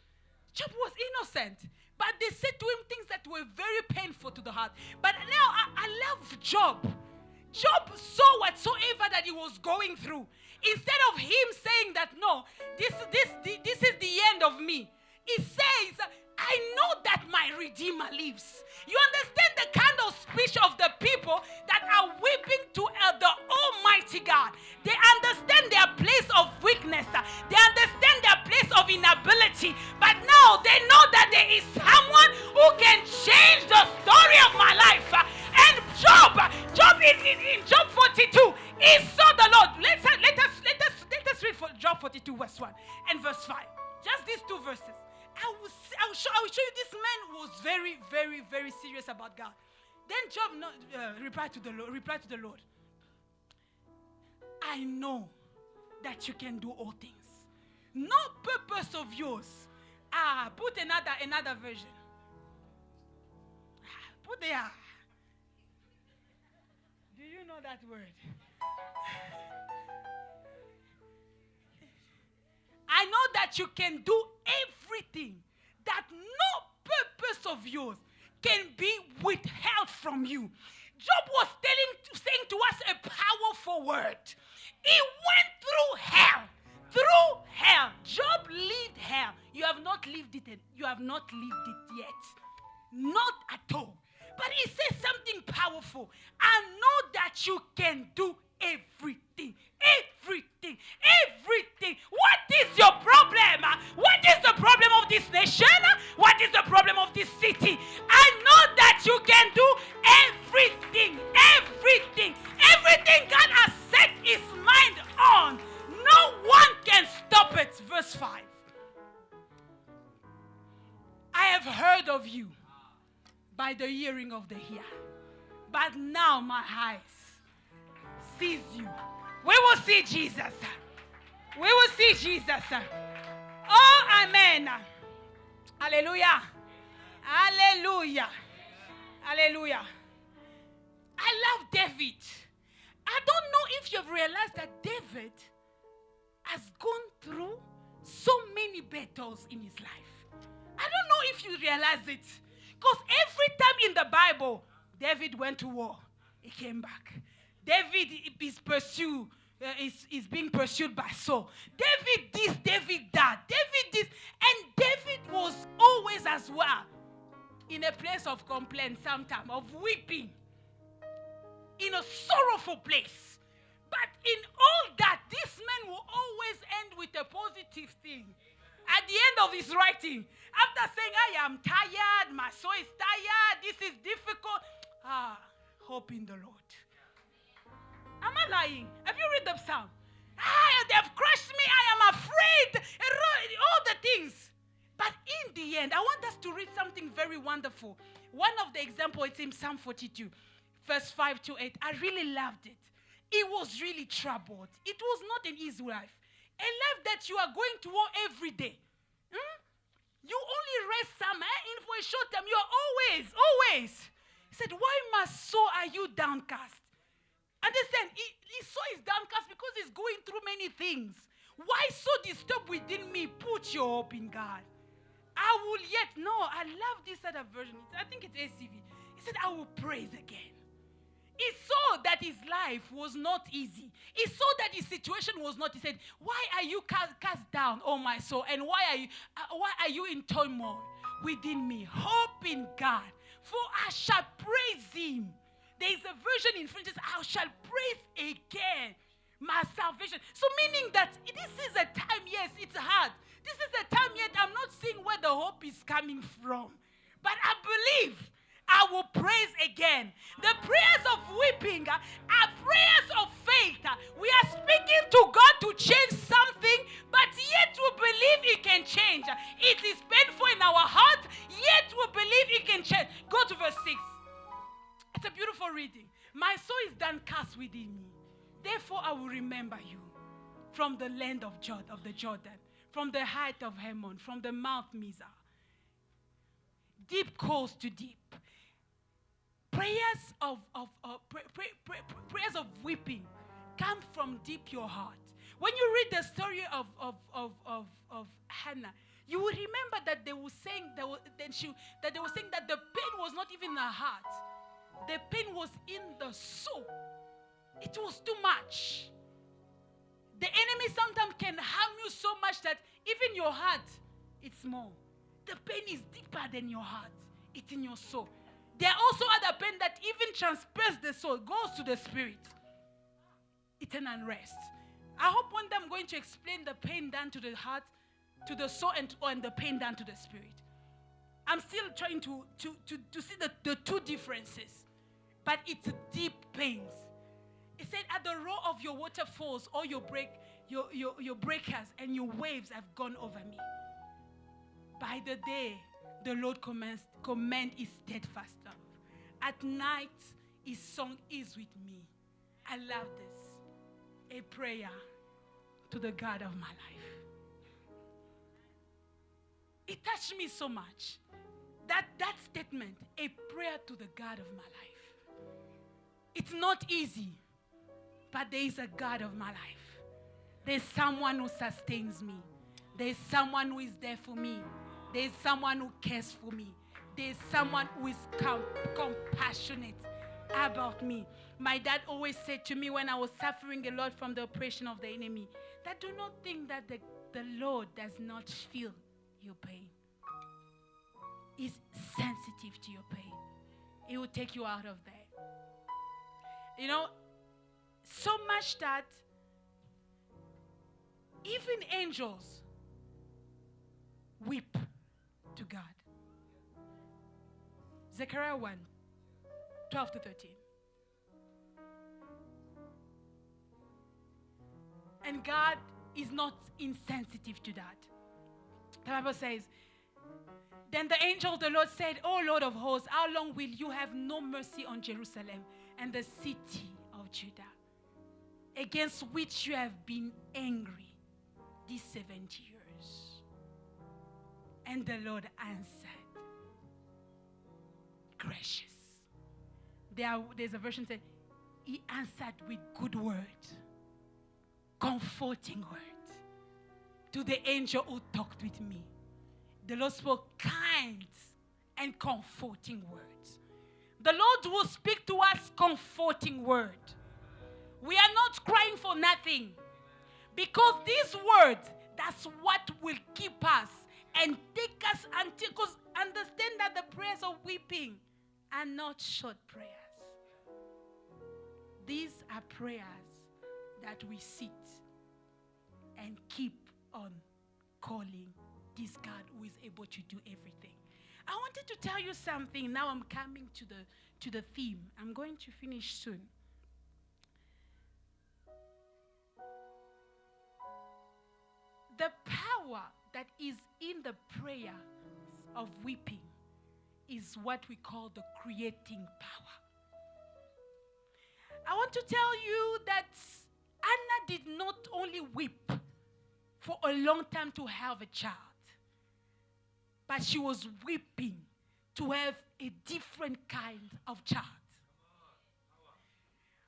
S3: Job was innocent. But they said to him things that were very painful to the heart. But now I love Job. Job saw whatsoever that he was going through. Instead of him saying that, no, this is the end of me. He says, I know that my Redeemer lives. You understand the kind of speech of the people that are weeping to the Almighty God. They understand their place of weakness. They understand their place of inability. But now they know that there is someone who can change the story of my life. And Job in Job 42, he saw the Lord. Let us read for Job 42 verse 1 and verse 5. Just these two verses. I will show you this man was very, very, very serious about God. Then Job replied to the Lord. I know that you can do all things. No purpose of yours. Put another version. Put there. Do you know that word? I know that you can do everything, that no purpose of yours can be withheld from you. Job was saying to us a powerful word. He went through hell. Through hell. Job lived hell. You have not lived it. You have not lived it yet. Not at all. But he says something powerful. I know that you can do everything. Everything. Everything. What is your problem? What is the problem of this nation? What is the problem of this city? I know that you can do everything. Everything. Everything God has set his mind on. No one can stop it. Verse 5. I have heard of you by the hearing of the ear. But now my eyes sees you. We will see Jesus. We will see Jesus. Oh, amen. Hallelujah. Hallelujah. Hallelujah. I love David. I don't know if you've realized that David has gone through so many battles in his life. I don't know if you realize it. Because every time in the Bible, David went to war. He came back. David is pursued. Is being pursued by Saul. David this, David that. David this. And David was always as well in a place of complaint sometimes, of weeping. In a sorrowful place. But in all that, this man will always end with a positive thing. At the end of his writing, after saying, I am tired, my soul is tired, this is difficult. Hope in the Lord. Am I lying? Have you read the psalm? They have crushed me, I am afraid. All the things. But in the end, I want us to read something very wonderful. One of the examples is in Psalm 42, verse 5 to 8. I really loved it. He was really troubled. It was not an easy life. A life that you are going to war every day. You only rest some, in for a short time. You are always. He said, why, my soul, are you downcast? Understand, his soul is downcast because he's going through many things. Why so disturbed within me? Put your hope in God. I love this other version. I think it's ACV. He said, I will praise again. He saw that his life was not easy. He saw that his situation was not. He said, why are you cast down, oh my soul? And why are you in turmoil within me? Hope in God, for I shall praise him. There is a version in French that says, I shall praise again my salvation. So meaning that this is a time, yes, it's hard. This is a time yet I'm not seeing where the hope is coming from. But I believe I will praise again. The prayers of weeping are prayers of faith. We are speaking to God to change something, but yet we believe Therefore I will remember you from the land of the Jordan, from the height of Hermon, from the Mount Mizar. Deep calls to deep. Prayers of weeping come from deep your heart. When you read the story of Hannah, you will remember that they were saying that the pain was not even in her heart. The pain was in the soul. It was too much. The enemy sometimes can harm you so much that even your heart, it's small. The pain is deeper than your heart. It's in your soul. There are also other pain that even transperces the soul, goes to the spirit. It's an unrest. I hope one day I'm going to explain the pain down to the heart, to the soul, and the pain down to the spirit. I'm still trying to see the two differences. But it's deep pains. It said, at the roar of your waterfalls, all your breakers and your waves have gone over me. By the day, the Lord command his steadfast love. At night, his song is with me. I love this. A prayer to the God of my life. It touched me so much. That statement, a prayer to the God of my life. It's not easy, but there is a God of my life. There's someone who sustains me. There's someone who is there for me. There's someone who cares for me. There's someone who is compassionate about me. My dad always said to me when I was suffering a lot from the oppression of the enemy, that do not think that the Lord does not feel your pain. He's sensitive to your pain. He will take you out of there. You know, so much that even angels weep to God. Zechariah 1, 12 to 13. And God is not insensitive to that. The Bible says, then the angel of the Lord said, O Lord of hosts, how long will you have no mercy on Jerusalem and the city of Judah, against which you have been angry these 70 years? And the Lord answered, gracious. There's a version that says, he answered with good word, comforting word, to the angel who talked with me. The Lord spoke kind and comforting words. The Lord will speak to us comforting word. We are not crying for nothing. Because these words, that's what will keep us and take us until, because understand that the prayers of weeping are not short prayers. These are prayers that we sit and keep on calling this God who is able to do everything. I wanted to tell you something. Now I'm coming to the theme. I'm going to finish soon. The power that is in the prayer of weeping is what we call the creating power. I want to tell you that Anna did not only weep for a long time to have a child, but she was weeping to have a different kind of child.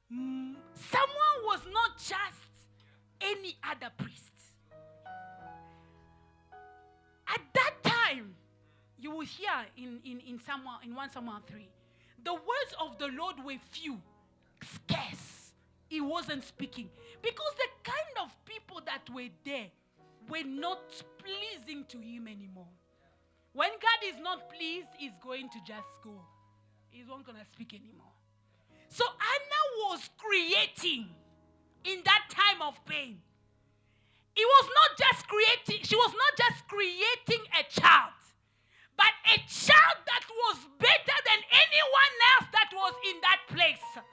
S3: Someone was not just any other priest. At that time, you will hear in 1 Samuel 3, the words of the Lord were few, scarce. He wasn't speaking. Because the kind of people that were there were not pleasing to him anymore. When God is not pleased, he's going to just go. He's not going to speak anymore. So Anna was creating in that time of pain. She was not just creating a child, but a child that was better than anyone else that was in that place.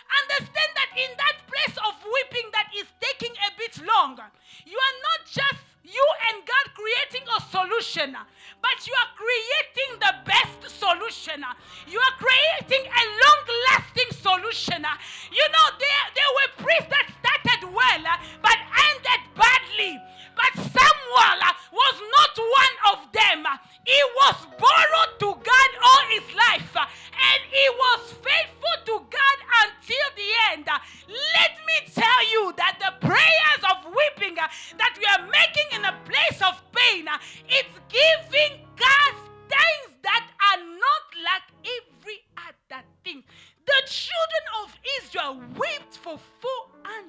S3: Understand that in that place of weeping that is taking a bit longer, you are not just you and God creating a solution, but you are creating the best solution. You are creating a long-lasting solution. You know, there were priests that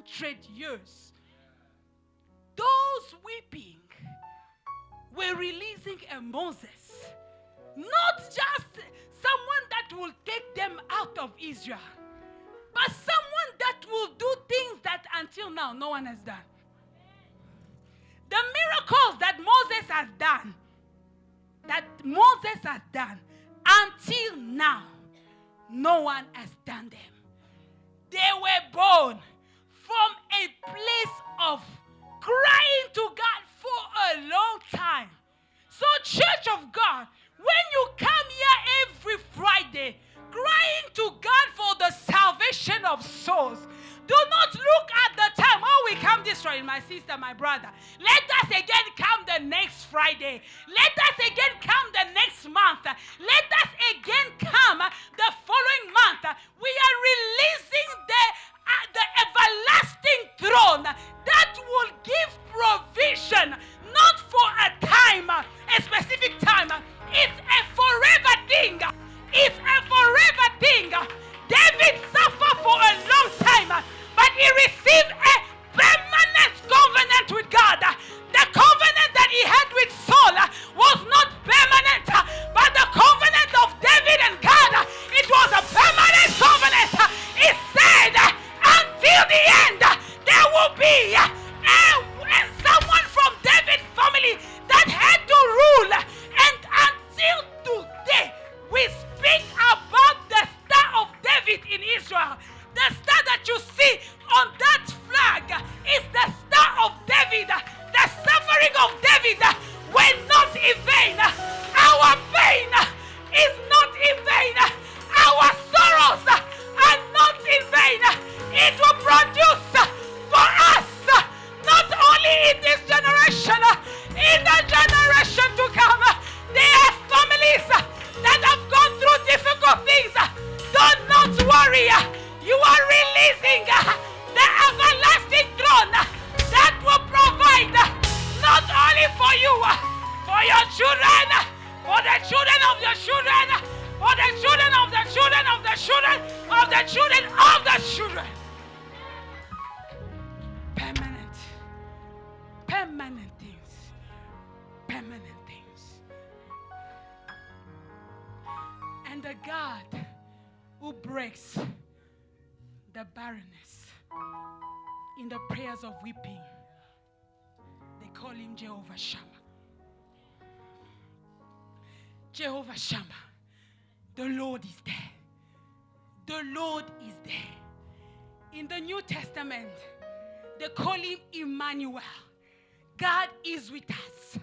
S3: 400 years, those weeping were releasing a Moses, not just someone that will take them out of Israel, but someone that will do things that until now no one has done. The miracles that Moses has done, until now, no one has done them. They were born from a place of crying to God for a long time. So, Church of God, when you come here every Friday, crying to God for the salvation of souls, do not look at the time. Oh, we come this Friday, my sister, my brother. Let us again come the next Friday. Let us again come the next month. Let us again come the following month. We are releasing the everlasting throne that will give provision, not for a time, a specific time. It's a forever thing. It's a forever thing. David suffered for a long time, but he received a permanent covenant with God. The covenant that he had with Saul was not permanent, but the covenant of David and God, it was a permanent covenant. He said, until the end, there will be someone from David's family that had to rule. And until today, we speak about the Star of David in Israel. The star that you see on that flag is the Star of David. The suffering of David were not in vain. Our pain is not in vain. Our sorrows are not in vain. It will produce for us, not only in this generation, in the generation to come. There are families that have gone through difficult things. Do not worry. You are releasing the everlasting throne that will provide not only for you, for your children, for the children of your children, for the children of the children of the children of the children of the children. Permanent things. Permanent things. And the God who breaks the barrenness in the prayers of weeping, they call him Jehovah Shammah. Jehovah Shammah. The Lord is there. The Lord is there. In the New Testament, they call him Emmanuel. God is with us.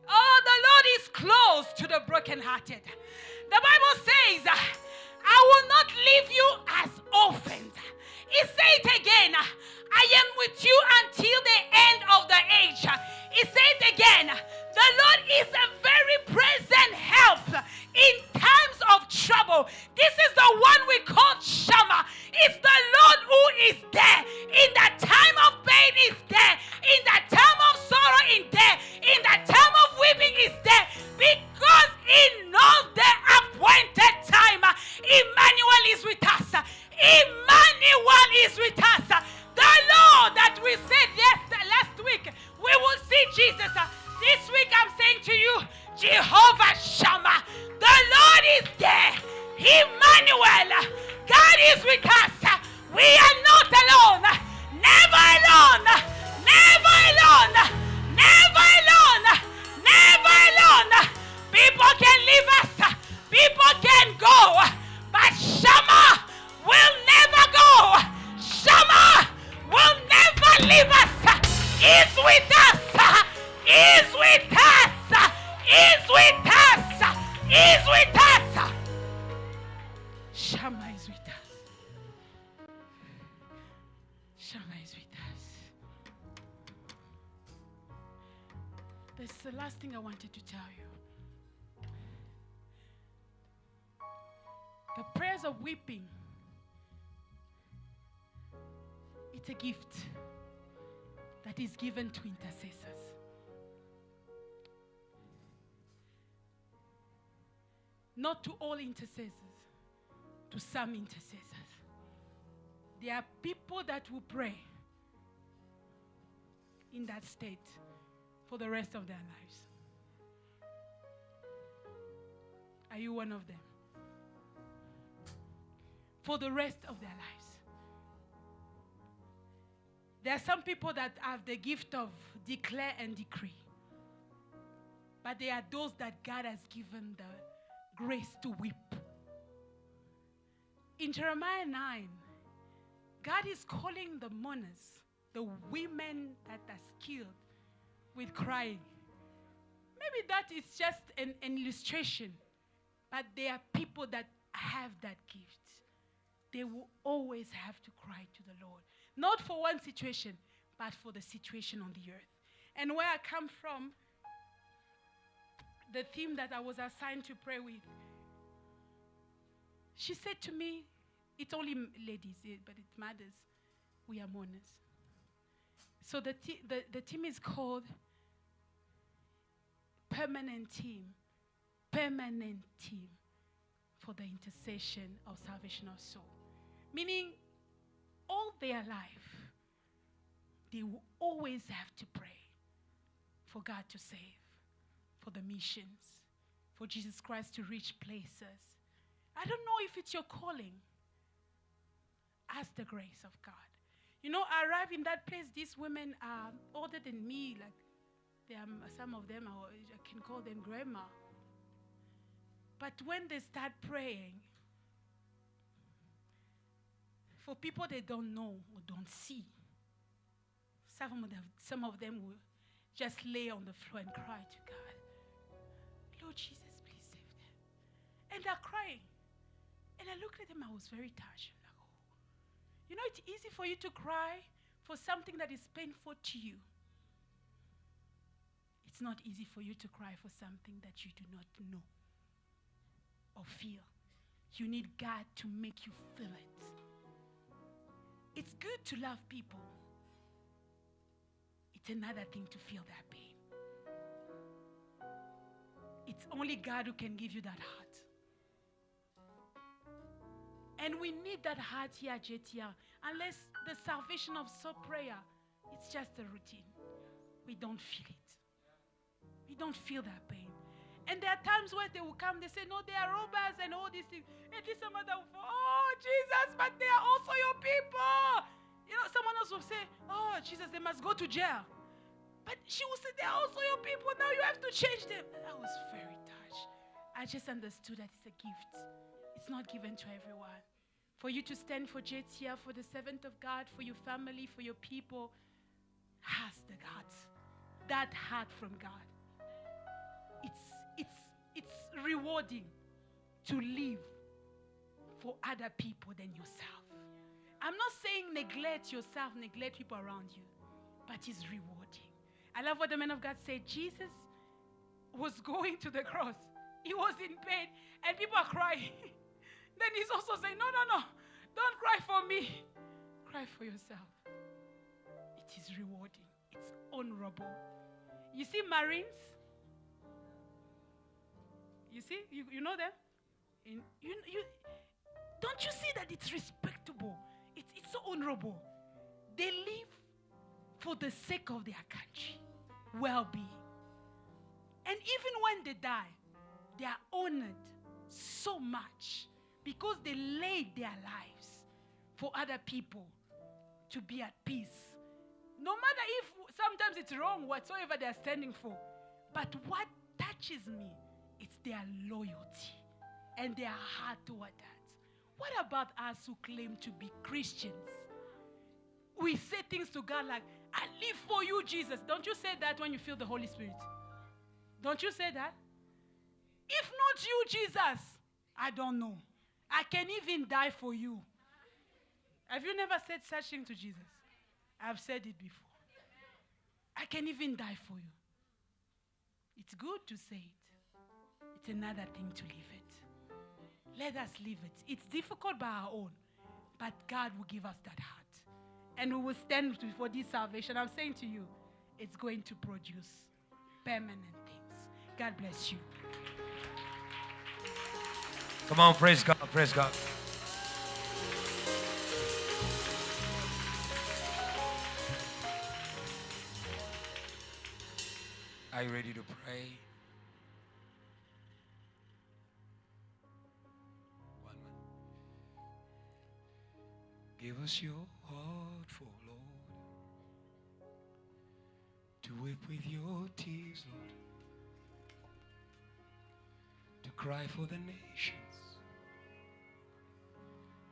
S3: Oh, the Lord is close to the brokenhearted. The Bible says, I will not leave you as orphans. He said it again, I am with you until the end of the age. He said again, the Lord is a very present help in times of trouble. This is the one we call Shammah. It's the Lord who is there. In the time of pain is there. In the time of sorrow is there. In the time of weeping is there. Because he knows the appointed time. Emmanuel is with us. Emmanuel is with us. The Lord that we said last week, we will see Jesus. This week I'm saying to you, Jehovah Shammah. The Lord is there. Emmanuel. God is with us. We are not alone. Never alone. Never alone. Never alone. Never alone. People can leave us. People can go. But Shammah will never go. Shammah will never leave us. He's with us. He's with us. He's with us. He's with us. Shammah is with us. Shammah is with us. This is the last thing I wanted to tell you. The prayers of weeping, it's a gift that is given to intercessors. Not to all intercessors, to some intercessors. There are people that will pray in that state for the rest of their lives. Are you one of them? For the rest of their lives. There are some people that have the gift of declare and decree. But there are those that God has given the grace to weep. In Jeremiah 9, God is calling the mourners, the women that are skilled with crying. Maybe that is just an illustration, but there are people that have that gift. They will always have to cry to the Lord. Not for one situation, but for the situation on the earth. And where I come from, the theme that I was assigned to pray with, she said to me, it's only ladies, but it matters. We are mourners. So the team is called Permanent Team for the intercession of salvation of soul. Meaning, all their life, they will always have to pray for God to save, for the missions, for Jesus Christ to reach places. I don't know if it's your calling. Ask the grace of God. You know, I arrived in that place, these women are older than me, like some of them, I can call them grandma. But when they start praying, for people they don't know or don't see, some of them will just lay on the floor and cry to God. Lord Jesus, please save them. And they're crying. And I looked at them, I was very touched. I'm like, oh. You know, it's easy for you to cry for something that is painful to you. It's not easy for you to cry for something that you do not know or feel. You need God to make you feel it. It's good to love people. It's another thing to feel that pain. It's only God who can give you that heart. And we need that heart here at JTR. Unless the salvation of soul prayer, it's just a routine. We don't feel it. We don't feel that pain. And there are times where they will come, they say, no, they are robbers and all these things. And this mother will say, oh, Jesus, but they are also your people. You know, someone else will say, oh, Jesus, they must go to jail. But she will say, they are also your people. Now you have to change them. And I was very touched. I just understood that it's a gift. It's not given to everyone. For you to stand for JTR, for the servant of God, for your family, for your people, has the heart. That heart from God. It's rewarding to live for other people than yourself. I'm not saying neglect yourself, neglect people around you, but it's rewarding. I love what the man of God said. Jesus was going to the cross. He was in pain, and people are crying. Then he's also saying, no, don't cry for me. Cry for yourself. It is rewarding. It's honorable. You see Marines? You see? You know them? Don't you see that it's respectable? It's so honorable. They live for the sake of their country, well-being. And even when they die, they are honored so much because they laid their lives for other people to be at peace. No matter if sometimes it's wrong, whatsoever they are standing for. But what touches me, it's their loyalty and their heart toward that. What about us who claim to be Christians? We say things to God like, I live for you, Jesus. Don't you say that when you feel the Holy Spirit? Don't you say that? If not you, Jesus, I don't know. I can even die for you. Have you never said such thing to Jesus? I've said it before. I can even die for you. It's good to say it. It's another thing to live it. Let us live it. It's difficult by our own, but God will give us that heart. And we will stand for this salvation. I'm saying to you, it's going to produce permanent things. God bless you.
S1: Come on, praise God, praise God. Are you ready to pray? One minute. Give us your heart for Lord, to weep with your tears, Lord, to cry for the nations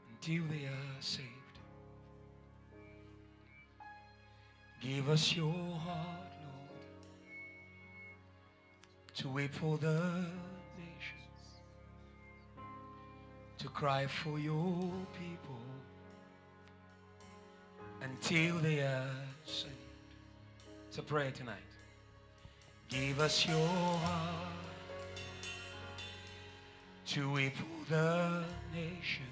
S1: until they are saved. Give us your heart, Lord, to weep for the nations, to cry for your people until they are saved. It's a prayer tonight. Give us your heart to weep for the nations,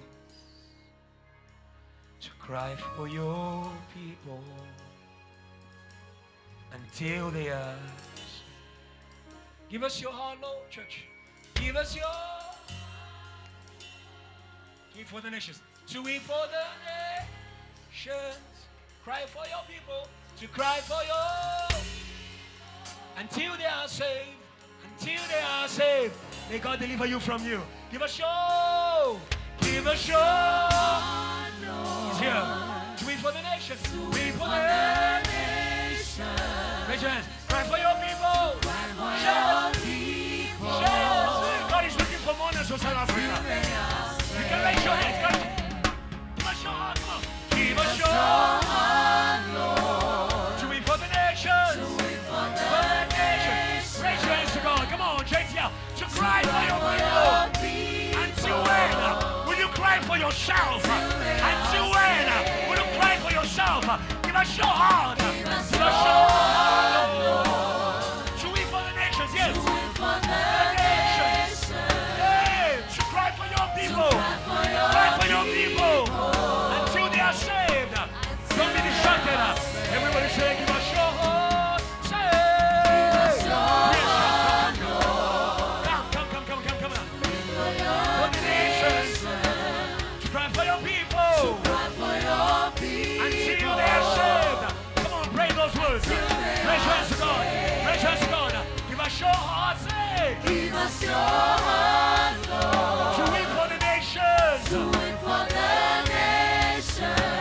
S1: to cry for your people until they are saved. Give us your heart, Lord, church. Give us your heart to weep for the nations, to weep for the nations, cry for your people, to cry for your until they are saved, until they are saved. May God deliver you from you. Give us your, give us your He's here. To weep for the nations, weep for the nations. Raise your hands. Cry for your people. God is looking for mourners of South Africa. You can raise your hands. God. Give us your heart, Lord. Give us your heart, Lord. To weep for the nations. For the nations. Raise your hands to God. Come on, JTL. To cry for your people. Until when will you cry for yourself? Until when will you cry for yourself? Give us your heart. Give us your heart, Lord. To weep for the nations, yes. To weep for the nations. Hey, to cry for your people. Cry for your people. Until they are saved. Don't be distracted. Everybody say, give us your heart. Say, give us your heart, Lord. Come. For the nations. To cry for your people. Until they are saved. Come on, pray those words. Raise your hands to God. Raise your hands to God. Give us your heart, say. Give us your heart, Lord. To weep for the nations. To weep for the nations.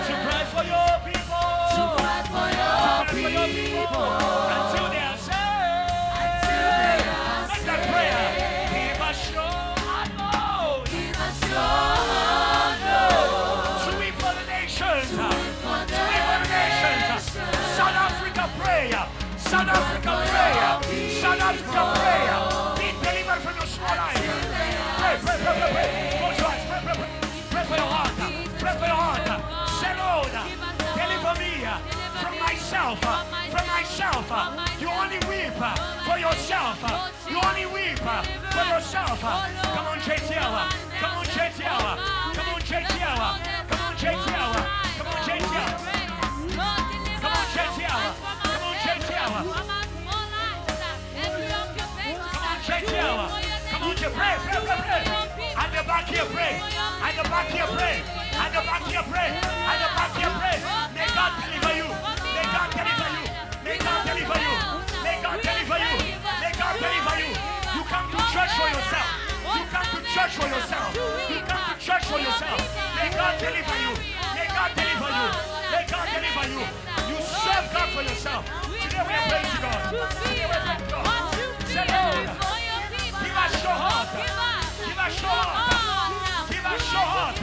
S1: To cry for your people. To cry for your people. Until they are saved. Until they are saved. Make that prayer. Give us your heart, Lord. Give us your heart, Lord. To weep for the nations. To weep for the nations. South Africa prayer. South Africa prayer. South Africa prayer. Be delivered from your small life. Pray. Close your eyes. Pray for your heart. Pray for your heart. Say, Lord, deliver me from myself. From myself. You only weep for yourself. You only weep for yourself. Come on, JTL. Come on, JTL. Come on, JTL. Come on, JTL. Come on, JTL. Come on, JTL. Come on, JTL. Come on, JTL. Come on, pray. At the back here, pray. At the back here, pray. At the back here, pray. At the back here, pray. May God deliver you. May God deliver you. May God deliver you. May God deliver you. May God deliver you. You come to church for yourself. You come to church for yourself. You come to church for yourself. May God deliver you. May God deliver you. May God deliver you. You serve God for yourself. Today we are praying to God. Today we are praying to God. Say, Lord, give us your heart. Give us your heart. Give us your heart.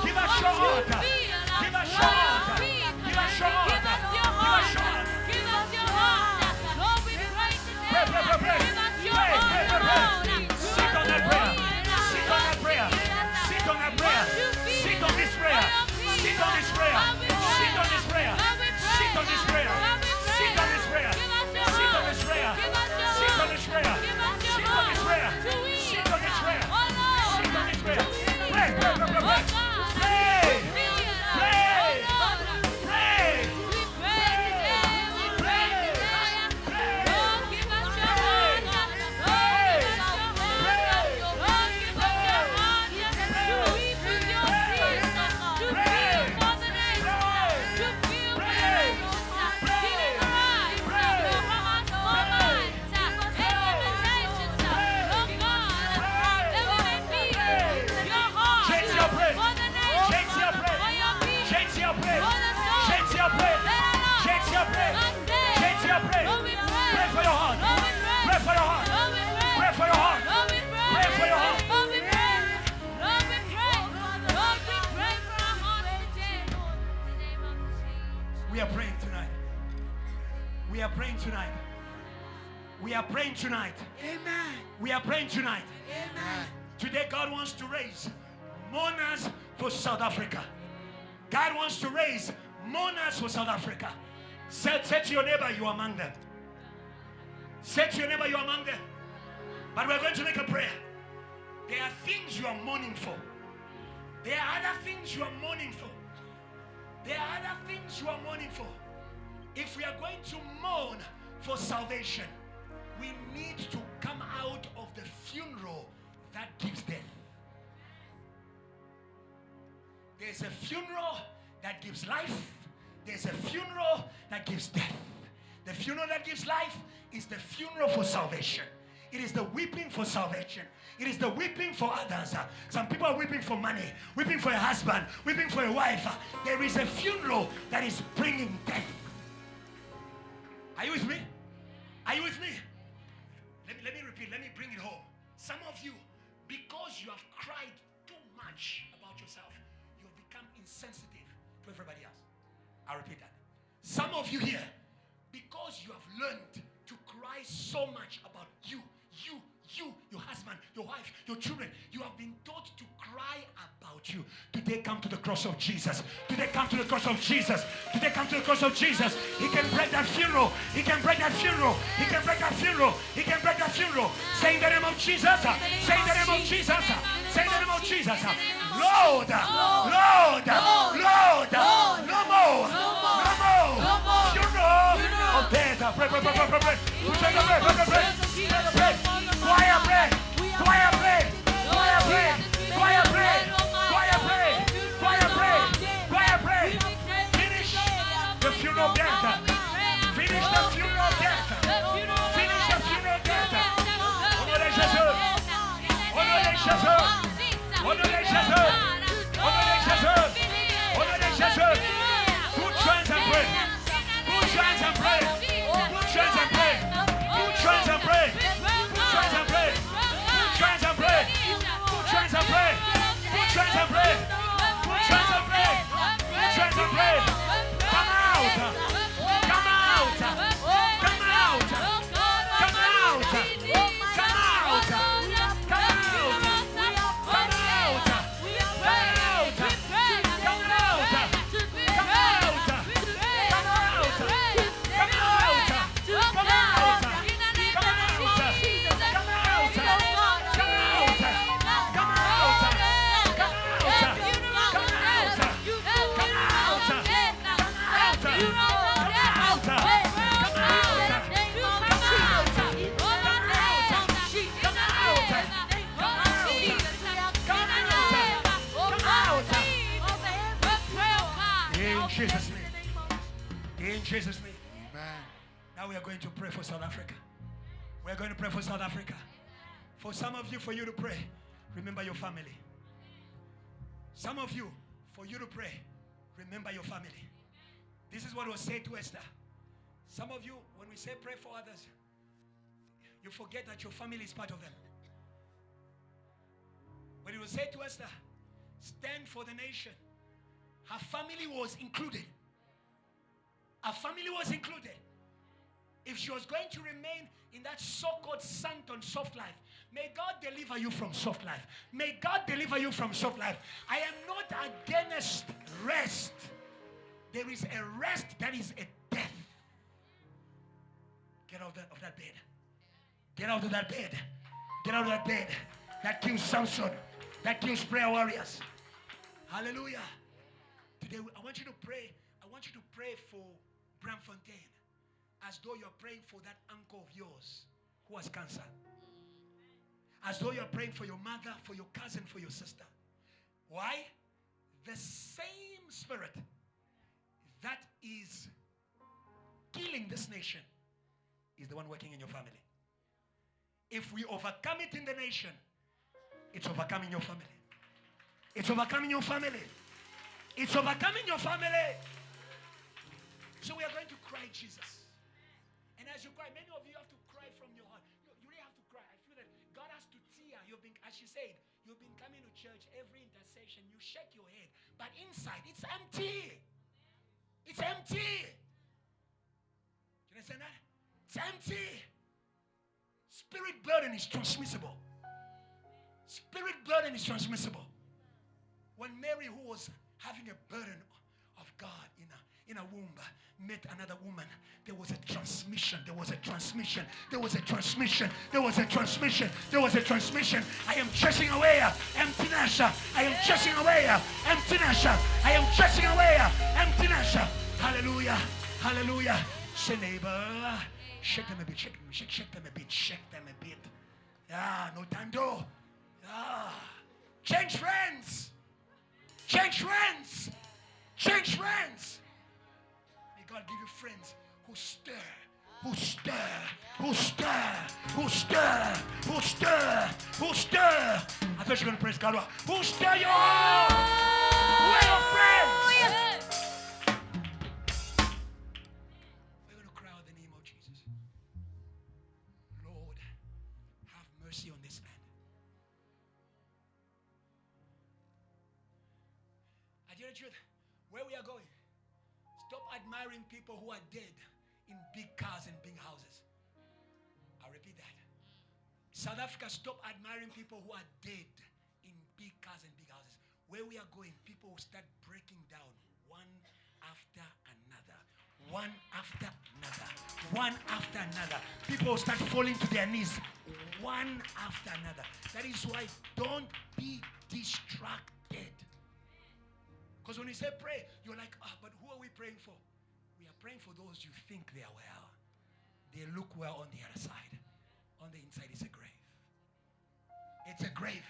S1: Give us your heart. Give us your heart. Give us your heart. Give us your heart. Give us your heart. Lord, we pray today. Pray. Sit on that prayer. Sit on that prayer. Sit on that prayer. Sit on this prayer. Sit on this prayer. Sit on this prayer. Sit on this prayer. Sit on this prayer. Sit on this We are praying tonight. We are praying tonight.
S3: Amen.
S1: We are praying tonight.
S3: Amen.
S1: Today God wants to raise mourners for South Africa. God wants to raise mourners for South Africa. Say to your neighbor, you are among them. Say to your neighbor, you are among them. But we're going to make a prayer. There are things you are mourning for. There are other things you are mourning for. There are other things you are mourning for. If we are going to mourn for salvation, we need to come out of the funeral that gives death. There's a funeral that gives life. There's a funeral that gives death. The funeral that gives life is the funeral for salvation. It is the weeping for salvation. It is the weeping for others. Some people are weeping for money, weeping for a husband, weeping for a wife. There is a funeral that is bringing death. Are you with me? Are you with me? Let me repeat. Let me bring it home. Some of you, because you have cried too much about yourself, you have become insensitive to everybody else. I'll repeat that. Some of you here, because you have learned to cry so much about you, your husband, your wife, your children, you have been taught to cry about you. Today come to the cross of Jesus. Today come to the cross of Jesus. Today come to the cross of Jesus. He can break that funeral. He can break that funeral. He can break that funeral. He can break that funeral. Say in the name of Jesus. Say in the name of Jesus. Say in the name of Jesus. Lord, Lord, Lord, no more, no more, funeral of death. Pray, pray, pray, pray, pray. Pray. Choir pray. Choir pray. Choir pray. Choir pray. Choir pray. Choir pray. Choir pray. Finish the funeral of death. Finish the funeral of death. Finish the funeral of death. Honorez Jésus. Honorez Jésus. Honorez Jésus. Honorez Jésus. Honorez Jésus. Put your hands and pray. Put your hands and pray. Put your hands and pray. Put your hands and pray. Put your hands and pray. Put your hands and pray. Put your hands and pray. Put your hands and pray. Put your hands and pray. Put your hands and pray. Come out. Come out. Come out. Come out. Come out. Come Jesus' name. In Jesus' name. Amen. Now we are going to pray for South Africa. We are going to pray for South Africa. For some of you, for you to pray, remember your family. Some of you, for you to pray, remember your family. This is what was said to Esther. Some of you, when we say pray for others, you forget that your family is part of them. When it was said to Esther, stand for the nation, her family was included. Her family was included. If she was going to remain in that so-called Santon soft life, may God deliver you from soft life. May God deliver you from soft life. I am not against rest. There is a rest that is a death. Get out of that bed. Get out of that bed. Get out of that bed. That kills Samson. That kills prayer warriors. Hallelujah. Today, I want you to pray. I want you to pray for Braamfontein as though you're praying for that uncle of yours who has cancer. As though you're praying for your mother, for your cousin, for your sister. Why? The same spirit that is killing this nation is the one working in your family. If we overcome it in the nation, it's overcoming your family. It's overcoming your family. It's overcoming your family. So we are going to cry Jesus. And as you cry, many of you have to cry from your heart. You really have to cry. I feel that God has to tear. You've been, as she said, you've been coming to church every intercession. You shake your head. But inside, it's empty. It's empty. Do you understand that? It's empty. Spirit burden is transmissible. Spirit burden is transmissible. When Mary, who was having a burden of God in a womb, met another woman, there was a transmission. There was a transmission. There was a transmission. There was a transmission. There was a transmission. I am chasing away emptiness. I am chasing away emptiness. I am chasing away emptiness. Hallelujah. Hallelujah. Say, neighbor, shake them a bit. Shake them a bit. Shake them a bit. Yeah, no time though. Yeah. Change friends. Change friends. Change friends. May God give you friends who stir, who stir, who stir, who stir, who stir, who stir. I thought you were going to praise God. Who stir your heart? Who are your friends? We're going to cry out the name of Jesus. Lord, have mercy on this land. I tell you the truth, where we are going, stop admiring people who are dead in big cars and big houses. I'll repeat that. South Africa, stop admiring people who are dead in big cars and big houses. Where we are going, people will start breaking down one after another. One after another. One after another. People will start falling to their knees. One after another. That is why don't be distracted. Because when you say pray, you're like, but who are we praying for? We are praying for those you think they are well. They look well on the other side. On the inside is a grave. It's a grave.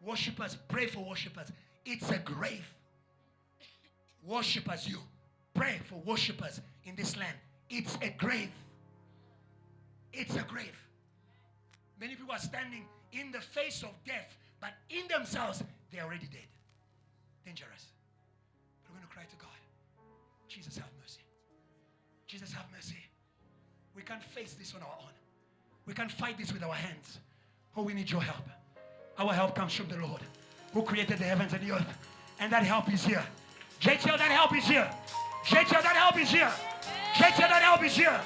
S1: Worshippers, pray for worshippers. It's a grave. Worshippers, you. Pray for worshippers in this land. It's a grave. It's a grave. Many people are standing in the face of death, but in themselves, they're already dead. Dangerous. We're going to cry to God. Jesus, have mercy. Jesus, have mercy. We can't face this on our own. We can't fight this with our hands. Oh, we need your help. Our help comes from the Lord, who created the heavens and the earth. And that help is here. JTL, that help is here. JTL, that help is here. JTL, that help is here.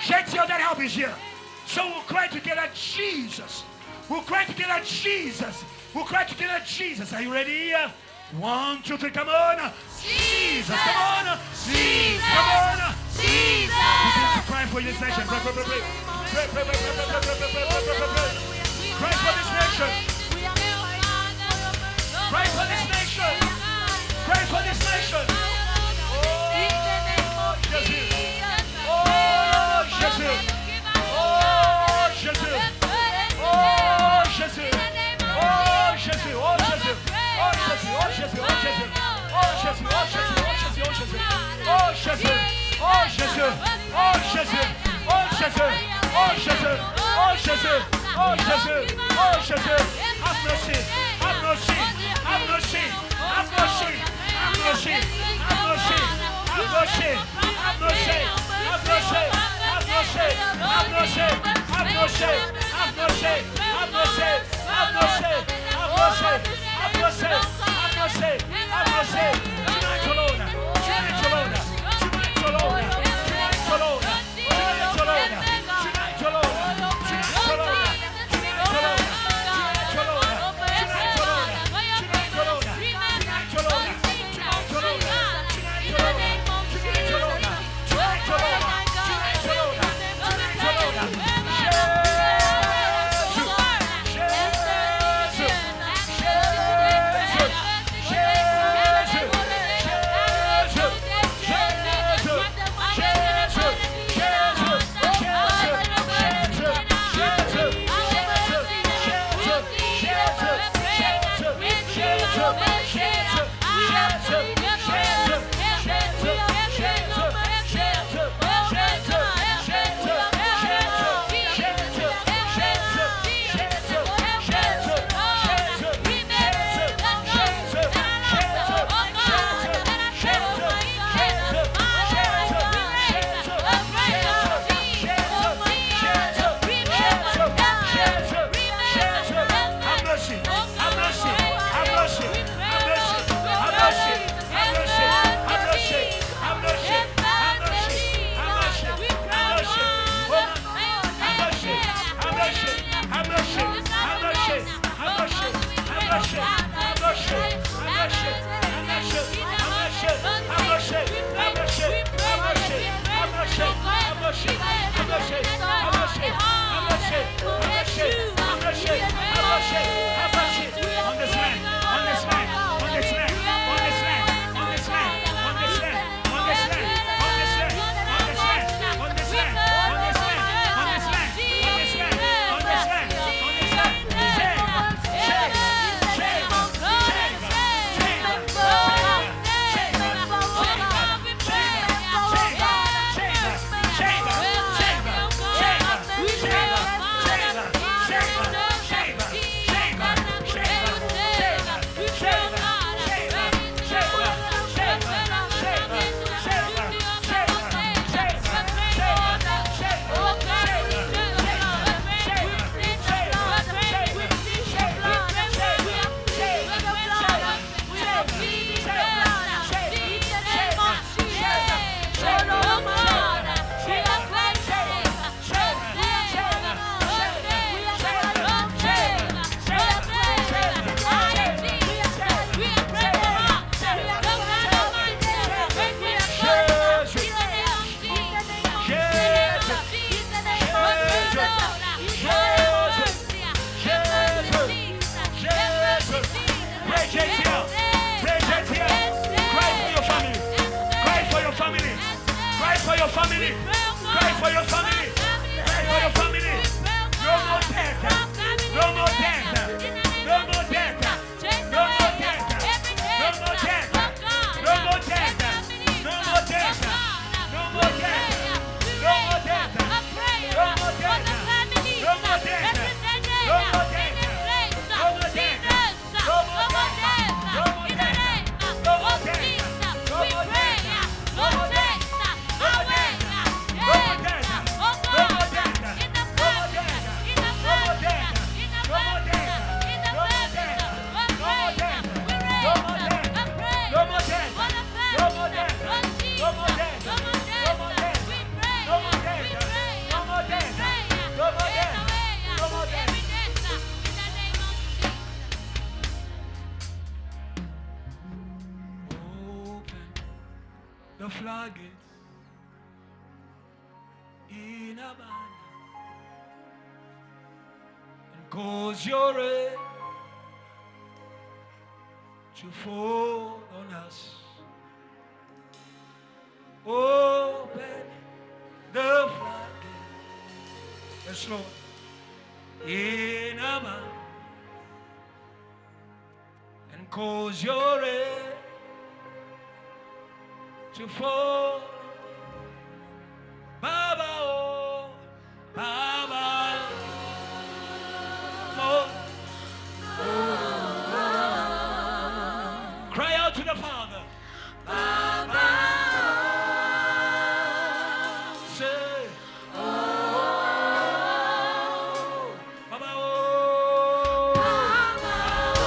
S1: JTL, that help is here. So we'll cry together, Jesus. We'll cry together, Jesus. We'll cry together, Jesus. Are you ready? 1, 2, 3, come on. Jesus, come on. Jesus, come on. Jesus. Begin to cry for this nation. Pray, pray, pray, pray. Pray, pray, pray, pray, pray, pray, pray, pray, pray, pray, pray. Pray for this nation. Pray for this nation. Pray for this nation. Oh, Jesus. Oh, Jesus. Oh, Jesus. Oh, Jesus. Oh, Jesus. Oh, Jesus. Oh, Jesus. Oh, Jesus. Oh, Jesus. Oh, Jesus. Oh, Jesus. Oh, Jesus. Oh, Jesus. Oh, Jesus. Oh, Jesus. Oh, Jesus. Oh, Jesus. Oh, Jesus. Oh, Jesus. Have mercy. Have mercy. Have mercy. Have mercy. Have mercy. Have mercy. Have mercy. Have mercy. Have mercy. Have mercy. Have mercy. Have mercy. Have mercy. Have mercy. Have mercy. Have mercy. Have mercy. Have mercy. Have mercy. Tonight alone. Tonight alone. Tonight alone. Tonight alone. Tonight alone. Tonight alone. Tonight alone. The floodgates in abundance and cause your rain to fall on us. Open the floodgates, yes Lord, in abundance and cause your rain to fall. Baba, oh, Baba, oh, oh. Cry out to the Father. Baba, say, oh, Baba, oh, Baba, oh.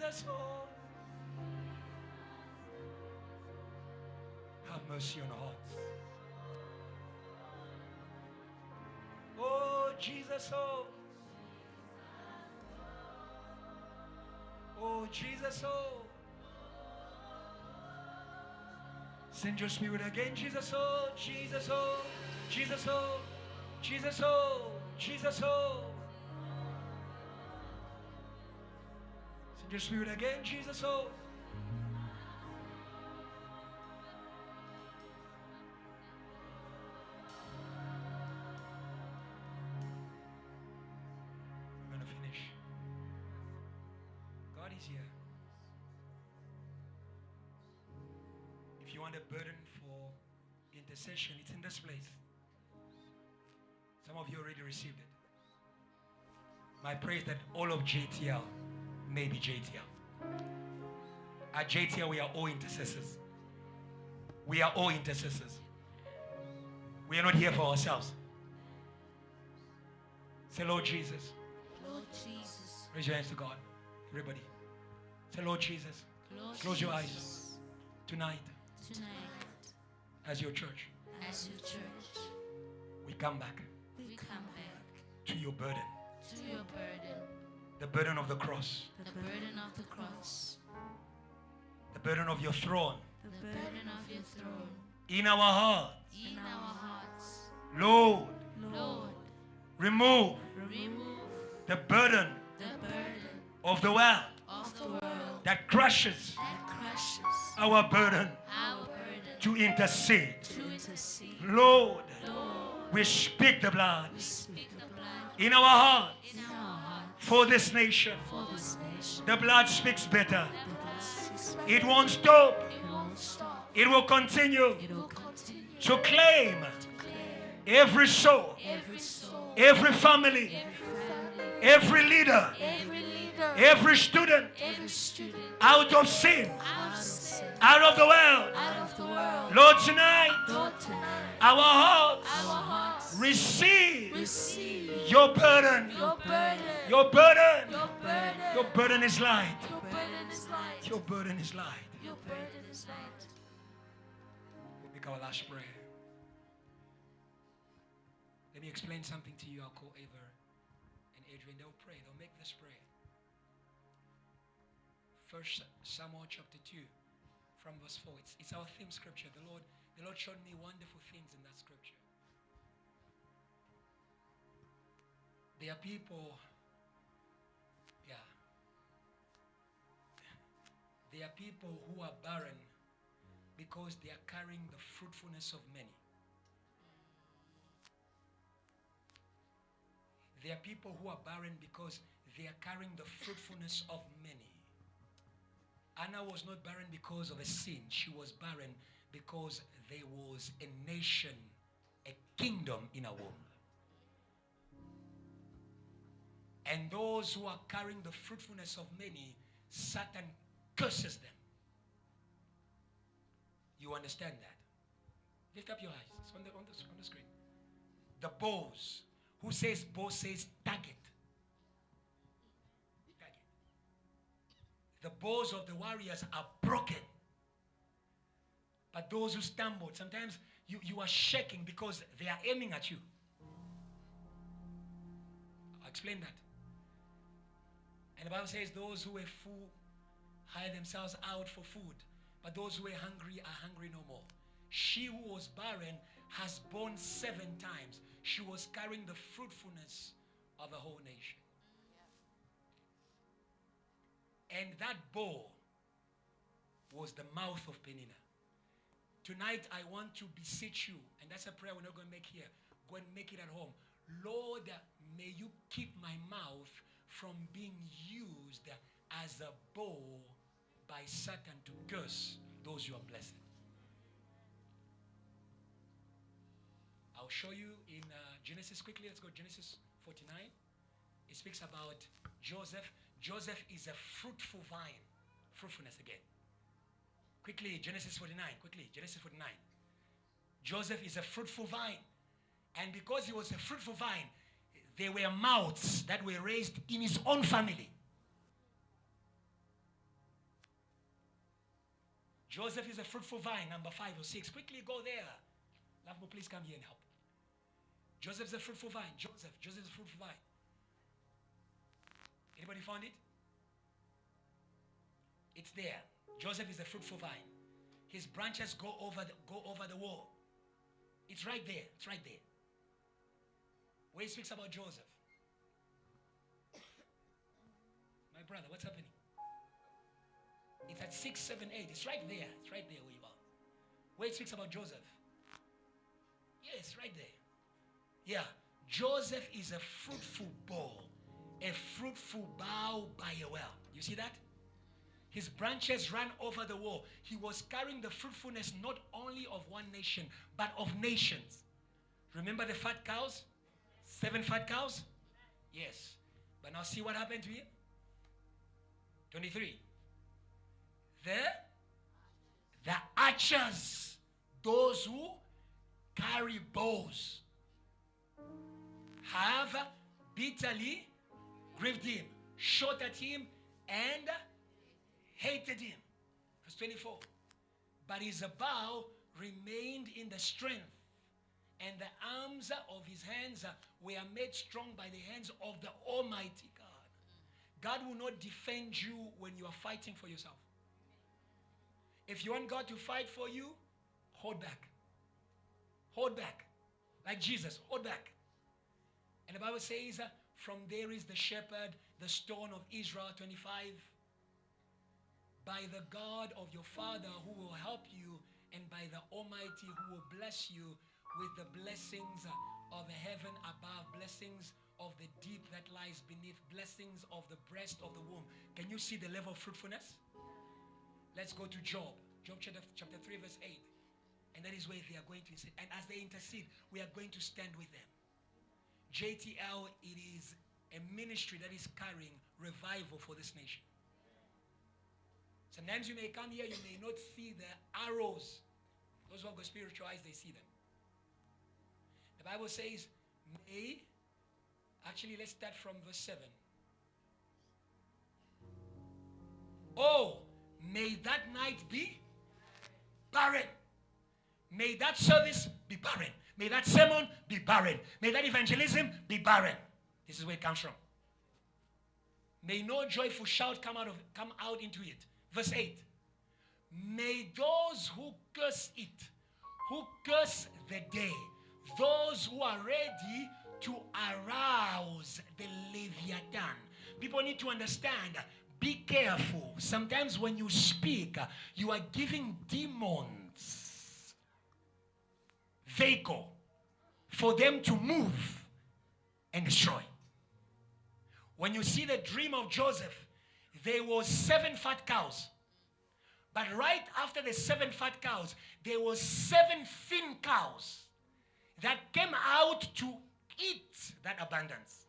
S1: Jesus, oh. Have mercy on our hearts. Oh, Jesus, oh. Oh, Jesus, oh. Send your spirit again, Jesus, oh. Jesus, oh. Jesus, oh. Jesus, oh. Jesus, oh. Send your spirit again, Jesus, oh. We're going to finish. God is here. If you want a burden for intercession, it's in this place. Some of you already received it. My prayer is that all of JTL may be JTL. At JTL, we are all intercessors. We are all intercessors. We are not here for ourselves. Say, Lord Jesus.
S2: Lord Jesus.
S1: Raise your hands to God. Everybody. Say, Lord Jesus.
S2: Lord
S1: Close your eyes.
S2: Jesus.
S1: Tonight, as your church, we come back
S2: we come back
S1: to your burden.
S2: to your burden,
S1: The burden of the cross.
S2: the burden of the cross,
S1: The burden of your throne.
S2: the burden of your throne,
S1: In our heart.
S2: in our hearts.
S1: Lord,
S2: Lord,
S1: remove
S2: remove
S1: the burden
S2: the burden
S1: of the world
S2: of the world
S1: that crushes
S2: that crushes
S1: our burden
S2: our burden
S1: to intercede.
S2: to intercede.
S1: Lord,
S2: Lord,
S1: we speak the blood
S2: we speak the blood
S1: in our heart
S2: in our heart
S1: for this nation.
S2: for this nation.
S1: The blood speaks better.
S2: The blood speaks better.
S1: It won't stop.
S2: It won't stop.
S1: It will continue
S2: It will continue
S1: to claim
S2: to clear
S1: every soul,
S2: every soul,
S1: every family,
S2: every family,
S1: every leader,
S2: every leader,
S1: every student
S2: every student
S1: out of sin,
S2: out of sin,
S1: out of the world.
S2: out of the world.
S1: Lord, tonight,
S2: Lord, tonight,
S1: our hearts
S2: our hearts
S1: receive
S2: receive
S1: your burden.
S2: your burden.
S1: Your burden.
S2: Your burden.
S1: Your burden is light.
S2: Your burden is light.
S1: Your burden is light.
S2: Your burden is light.
S1: We'll make our last prayer. Let me explain something to you. I'll call Ava and Adrian. They'll pray. They'll make this prayer. First Samuel chapter 2 from verse 4. It's our theme scripture. The Lord showed me wonderful things in that scripture. There are people, there are people who are barren because they are carrying the fruitfulness of many. There are people who are barren because they are carrying the fruitfulness of many. Anna was not barren because of a sin. She was barren because there was a nation, a kingdom in her womb. And those who are carrying the fruitfulness of many, Satan curses them. You understand that? Lift up your eyes. It's on the screen. The bows. Who says bow says target? Target. The bows of the warriors are broken. But those who stumbled, sometimes you are shaking because they are aiming at you. I'll explain that. And the Bible says those who were full hire themselves out for food, but those who were hungry are hungry no more. She who was barren has borne 7 times. She was carrying the fruitfulness of a whole nation. And that bow was the mouth of Peninnah. Tonight I want to beseech you, and that's a prayer we're not going to make here. Go and make it at home. Lord, may you keep my mouth from being used as a bow by Satan to curse those you are blessed. I'll show you in Genesis quickly. Let's go Genesis 49. It speaks about Joseph. Joseph is a fruitful vine. Fruitfulness again. Quickly, Genesis 49. Quickly, Genesis 49. Joseph is a fruitful vine. And because he was a fruitful vine, there were mouths that were raised in his own family. Joseph is a fruitful vine, number 5 or 6. Quickly go there. Love, please come here and help. Joseph's a fruitful vine. Joseph's a fruitful vine. Anybody found it? It's there. Joseph is a fruitful vine. His branches go over the wall. It's right there. It's right there. Where he speaks about Joseph. My brother, what's happening? It's at 6, 7, 8. It's right there. It's right there where you are. Where it speaks about Joseph. Yes, right there. Yeah. Joseph is a fruitful bough. A fruitful bough by a well. You see that? His branches ran over the wall. He was carrying the fruitfulness not only of one nation, but of nations. Remember the fat cows? 7 fat cows? Yes. But now see what happened to him? 23. The archers, those who carry bows, have bitterly grieved him, shot at him, and hated him. Verse 24. But his bow remained in the strength, and the arms of his hands were made strong by the hands of the Almighty God. God will not defend you when you are fighting for yourself. If you want God to fight for you, hold back. Hold back. Like Jesus, hold back. And the Bible says, from there is the shepherd, the stone of Israel, 25. By the God of your Father who will help you, and by the Almighty who will bless you with the blessings of heaven above, blessings of the deep that lies beneath, blessings of the breast of the womb. Can you see the level of fruitfulness? Let's go to Job. Job chapter 3 verse 8. And that is where they are going to sit. And as they intercede, we are going to stand with them. JTL, it is a ministry that is carrying revival for this nation. Sometimes you may come here, you may not see the arrows. Those who have got spiritual eyes, they see them. The Bible says, let's start from verse 7. Oh, may that night be barren. May that service be barren. May that sermon be barren. May that evangelism be barren. This is where it comes from. May no joyful shout come out into it. Verse 8. May those who curse it, who curse the day, those who are ready to arouse the Leviathan. People need to understand, be careful. Sometimes when you speak, you are giving demons vehicle for them to move and destroy. When you see the dream of Joseph, there were 7 fat cows. But right after the 7 fat cows, there were 7 thin cows that came out to eat that abundance.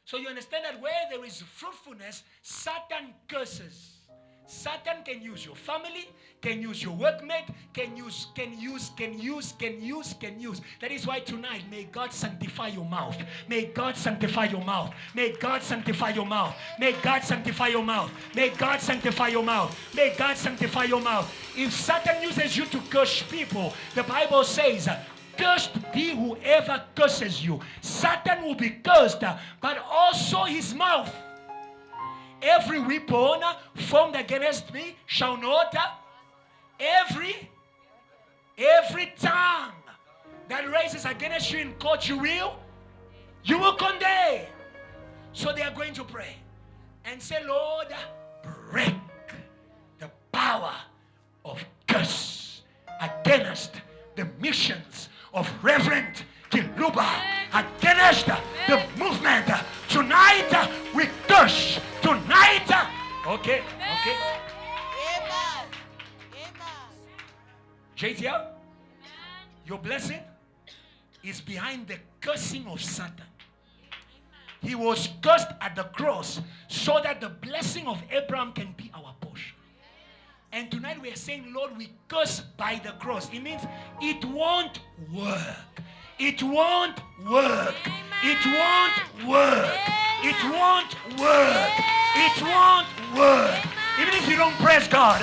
S1: So you understand that where there is fruitfulness, Satan curses. Satan can use your family, can use your workmate, can use. That is why tonight, may God sanctify your mouth. May God sanctify your mouth. May God sanctify your mouth. May God sanctify your mouth. May God sanctify your mouth. May God sanctify your mouth. If Satan uses you to curse people, the Bible says, cursed be whoever curses you. Satan will be cursed, but also his mouth. Every weapon formed against me shall not. Every tongue that raises against you in court, you will condemn. So they are going to pray and say, Lord, break the power of curse against the missions of Reverend Kiluba, against the movement. Tonight we curse. Tonight. Okay. JTL, your blessing is behind the cursing of Satan. He was cursed at the cross so that the blessing of Abraham can be our portion. And tonight we are saying, Lord, we curse by the cross. It means it won't work. It won't work. It won't work. It won't work. It won't work. Even if you don't praise God,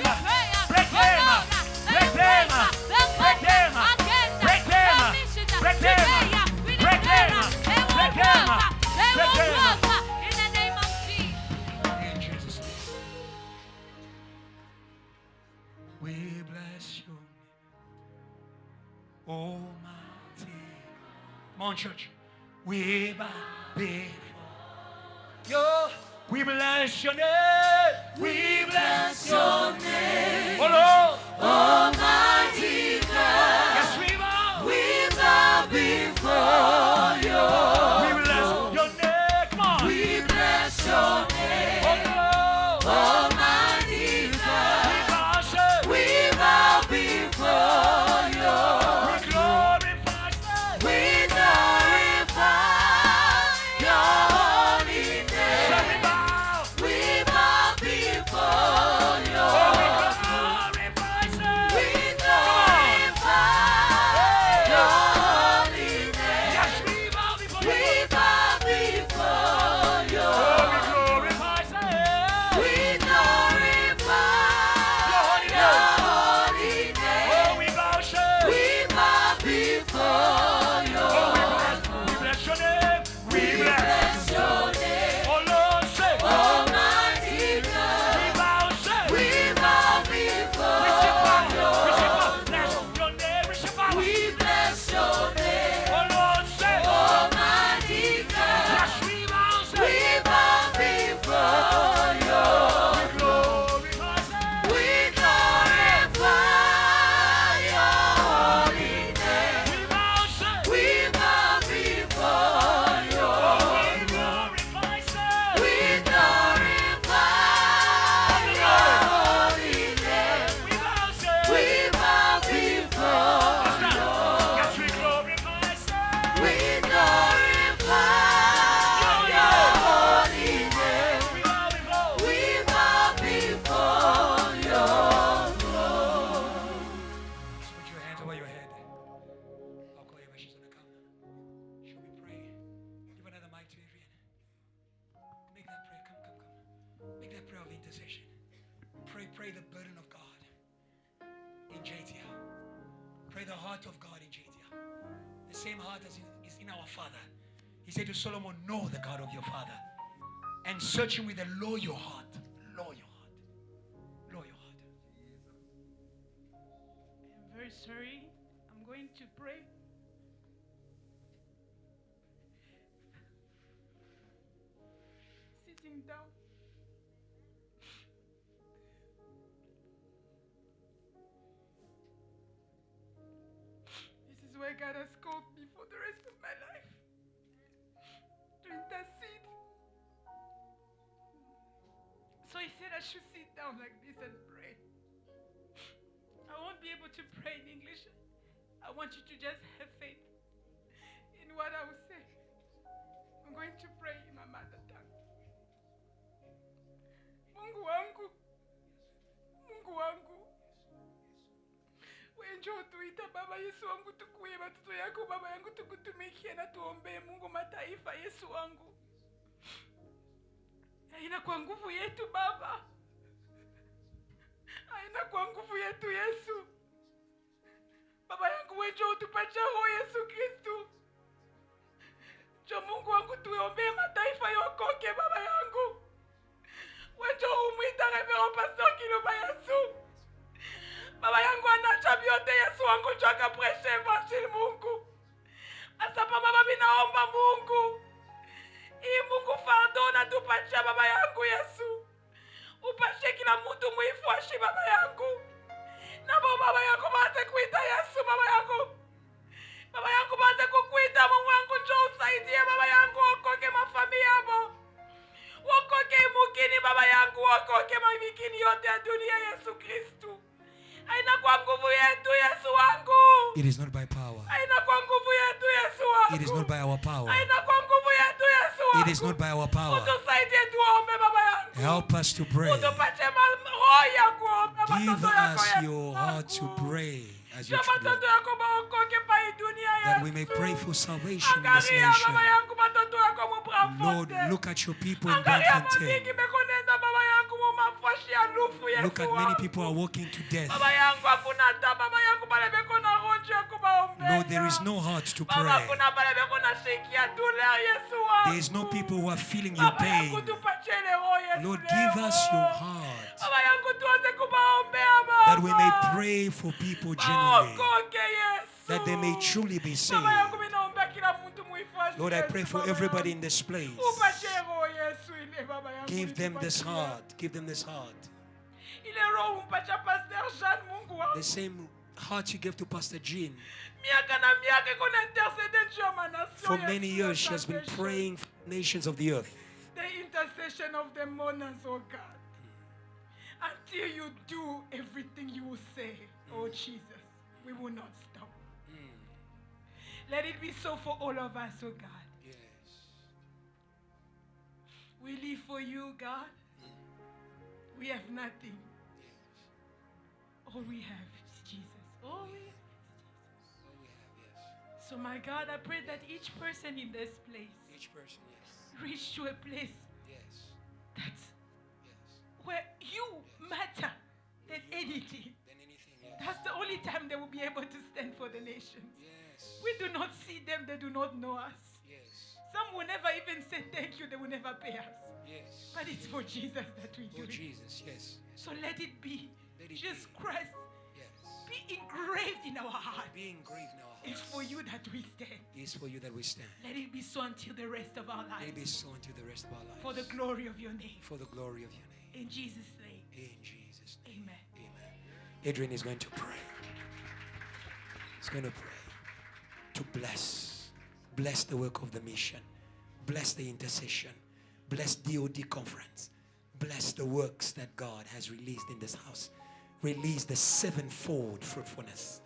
S1: We bless your name. Almighty. Come on, church. We bow before you. We bless your name. We bless your name. Oh Lord. Almighty God. Yes, we bow. We bow before you. We bless your name. Come on. We bless your name. Oh Lord. Almighty God. We bow before you. We glorify your holy name. We bow before you. We glorify your holy name. Yes, we bow before you. We bow before you. We glorify your holy name. We bow before you. We bless your name. We bless your name. Oh Lord, say, Almighty God. We bow before you. Bless your name. We bless your name. Oh Lord, say, Almighty God. Yes, we bow before you. We glorify your holy name. We bow before you. We glorify your holy name. We bow before you. Yes, we glorify your holy name. We bow before you. Put your hands over your head. I'll call Eva. She's gonna come. She'll be praying. Give another mic to Adrian. Make that prayer. Come. Make that prayer of intercession. Pray the burden of God in JTL. Pray the heart of God in JTL. The same heart as is in our Father. He said to Solomon, know the God of your father and search him with a loyal heart. Loyal heart. Loyal heart.
S3: I'm very sorry. I'm going to pray. Sitting down. This is where God has called me for the rest of my life. To intercede. So he said I should sit down like this and pray. I won't be able to pray in English. I want you to just have faith in what I will say. I'm going to pray in my mother tongue. Mungu wangu. Mungu wangu. Wenjo tuita baba Yesu wangu tukuye watoto yako baba yangu tukutumikie na tuombee Mungu mataifa Yesu wangu. Haina kwa nguvu yetu baba. Haina kwa nguvu yetu Yesu. Baba yangu wenjo utupatie roho Yesu Kristo. Jo Mungu wangu tuombee mataifa yokoke baba yangu. Wenjo umwita Reverend Pastor Kiluba Yesu. Baba yangu anacha vyote Yesu wangu chaka preshe Evangelist Mungu. Asapa baba binaomba Mungu. Hii Mungu pardona tupatie baba yangu Yesu. Upatie kila mtu muifuashi baba yangu. Na baba yangu baate kuita Yesu baba yangu. Baba yangu baate kukuita Mungu wangu njoo usaidie baba yangu okoke mafamilia yabo. Okoke mukini baba yangu okoke mabikini yote ya dunia Yesu Kristo. Haina kwa nguvu yetu Yesu wangu.
S1: It is not by power.
S3: Haina kwa nguvu yetu Yesu wangu.
S1: It is not by our power.
S3: Haina kwa nguvu yetu Yesu wangu.
S1: It is not by our power.
S3: Utusaidie tuombe baba yangu.
S1: Help us to pray.
S3: Utupatie roho ya kuomba
S1: Give
S3: watoto yako
S1: us
S3: Yesu
S1: your
S3: wangu.
S1: heart to pray as your
S3: Njoo
S1: children,
S3: watoto yako baokoke pa hii dunia Yesu.
S1: that we may pray for salvation in this
S3: Angalia
S1: nation.
S3: baba yangu watoto yako mubrafote.
S1: Lord, look at your people in
S3: Angalia
S1: Bloemfontein.
S3: mabingi bekonenda baba yangu mumafashi ya lufu Yesu.
S1: Look at many people are walking to death.
S3: Baba yangu hakuna hata baba yangu pale bekona ronjo ya kubaombea.
S1: Lord, there is no heart to
S3: Baba
S1: pray.
S3: kuna pale bekona shekia douleur Yesu wangu.
S1: There is no people who are feeling your
S3: Baba yangu
S1: pain.
S3: tupatie roho Yesu.
S1: Lord, give us your heart.
S3: Baba yangu tuanze kubaombea baba.
S1: that we may pray for people genuinely,
S3: baokoke yesu
S1: that they may truly be saved.
S3: baba yangu minaomba kila mtu muhifadhi
S1: Lord, I
S3: Yesu,
S1: pray for
S3: baba
S1: everybody
S3: yangu.
S1: in this place.
S3: Upatie roho Yesu ile baba yangu
S1: Give them this
S3: utupatie.
S1: heart. Give them this heart.
S3: Ile roho umpatia Pastor Jean Mungu wangu.
S1: The same heart you gave to Pastor Jean.
S3: Miaka na miaka iko na intercede juu ya manasio
S1: For
S3: Yesu,
S1: many years, she has been
S3: salvation.
S1: praying for the nations of the earth.
S3: The intercession of the mourners, oh God. Until you do everything you will say, oh Jesus, we will not stop. Let it be so for all of us, oh God.
S1: Yes.
S3: We live for you, God. We have nothing. All we have is Jesus. All we have is Jesus.
S1: All we have, yes.
S3: So, my God, I pray that each person in this place
S1: Each person, yes.
S3: reach to a place
S1: Yes.
S3: that's
S1: Yes.
S3: where you matter than anything.
S1: Then anything, yes.
S3: That's the only time they will be able to stand for the nations.
S1: Yes.
S3: We do not see them, they do not know us.
S1: Yes.
S3: Some will never even say thank you, they will never pay us.
S1: Yes.
S3: But it's for Jesus that we do
S1: Oh,
S3: it.
S1: Jesus, yes.
S3: So let it be.
S1: Let it
S3: Jesus
S1: be.
S3: Christ
S1: Yes.
S3: be engraved in our heart.
S1: Be engraved in our hearts.
S3: It's for you that we stand.
S1: It's for you that we stand.
S3: Let it be so until the rest of our
S1: Let it be
S3: lives.
S1: so unto the rest of our lives.
S3: For the glory of your name.
S1: For the glory of your name.
S3: In Jesus' name.
S1: In Jesus' name.
S3: Amen.
S1: Amen. Adrian is going to pray. He's going to pray to bless the work of the mission, bless the intercession, bless DOD conference, bless the works that God has released in this house. Release the sevenfold fruitfulness.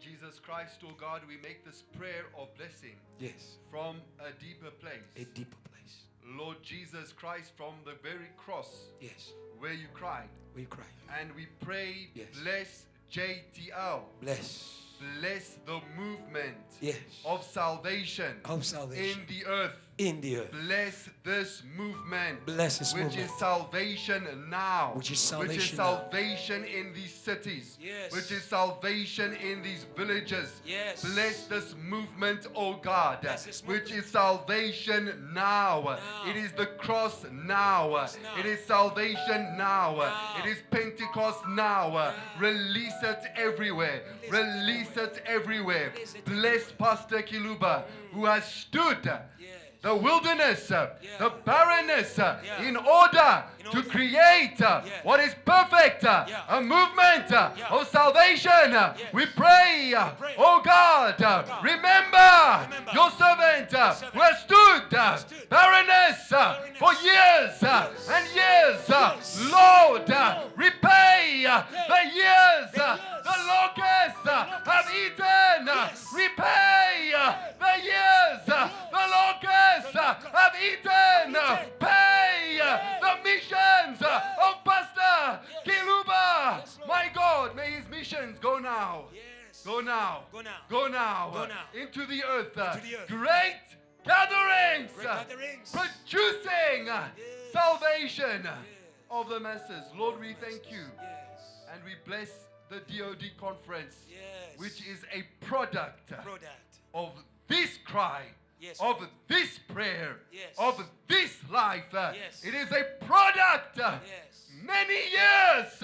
S4: Jesus Christ, oh God, we make this prayer of blessing
S1: Yes.
S4: from a deeper place.
S1: A deeper place.
S4: Lord Jesus Christ, from the very cross
S1: Yes.
S4: where you cried.
S1: We cry.
S4: And we pray,
S1: Yes.
S4: bless JTL.
S1: Bless.
S4: Bless the movement
S1: Yes.
S4: of salvation
S1: Of salvation.
S4: in the earth.
S1: In the earth.
S4: Bless this movement,
S1: Bless this
S4: which
S1: movement.
S4: is salvation now,
S1: Which is salvation
S4: which is
S1: now.
S4: salvation in these cities,
S1: Yes.
S4: which is salvation in these villages.
S1: Yes.
S4: Bless this movement, oh God,
S1: Bless this
S4: which
S1: movement.
S4: is salvation now.
S1: Now.
S4: It is the cross now.
S1: now.
S4: It is salvation now.
S1: Now.
S4: It is Pentecost now. Release it everywhere. Release it everywhere.
S1: Release it
S4: Bless Pastor Kiluba, who has stood the wilderness,
S1: Yeah.
S4: the barrenness,
S1: Yeah.
S4: in order
S1: In
S4: to
S1: order.
S4: create what is perfect,
S1: Yeah.
S4: a movement
S1: Yeah.
S4: of salvation.
S1: Yes.
S4: We pray,
S1: pray.
S4: oh God, remember your servant who has stood barrenness for years and years. Lord, repay the years the locusts have eaten. Repay the years the locusts have eaten. Pay the missions of Pastor Kiluba. My God, may his missions go now.
S1: Yes.
S4: Go now.
S1: Go now.
S4: Go now.
S1: Go now.
S4: Into the earth.
S1: the earth.
S4: Great gatherings.
S1: Great gatherings.
S4: Producing salvation of the masses. Lord, we thank you.
S1: Yes.
S4: And we bless the DOD conference,
S1: Yes.
S4: which is a product
S1: Product.
S4: of this cry,
S1: Yes.
S4: of this prayer,
S1: Yes.
S4: of this life.
S1: Yes.
S4: It is a product.
S1: Yes.
S4: Many years,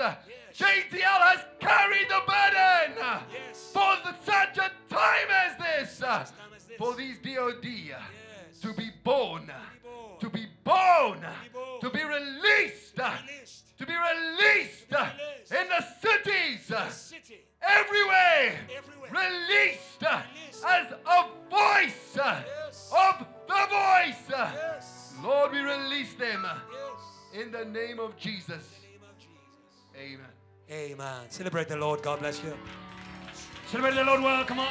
S4: JTL has carried the burden
S1: Yes.
S4: for such a time as this.
S1: time as this.
S4: For these DOD
S1: Yes.
S4: to be born,
S1: born.
S4: to be born,
S1: born.
S4: to be released,
S1: Released.
S4: to be released
S1: Released.
S4: in the cities,
S1: The city.
S4: everywhere,
S1: Everywhere.
S4: released
S1: Released.
S4: as a voice
S1: Yes.
S4: of the voice.
S1: Yes.
S4: Lord, we release them
S1: Yes.
S4: in the name of Jesus.
S1: In the name of Jesus.
S4: Amen.
S1: Amen. Celebrate the Lord. God bless you. Celebrate the Lord well. Come on.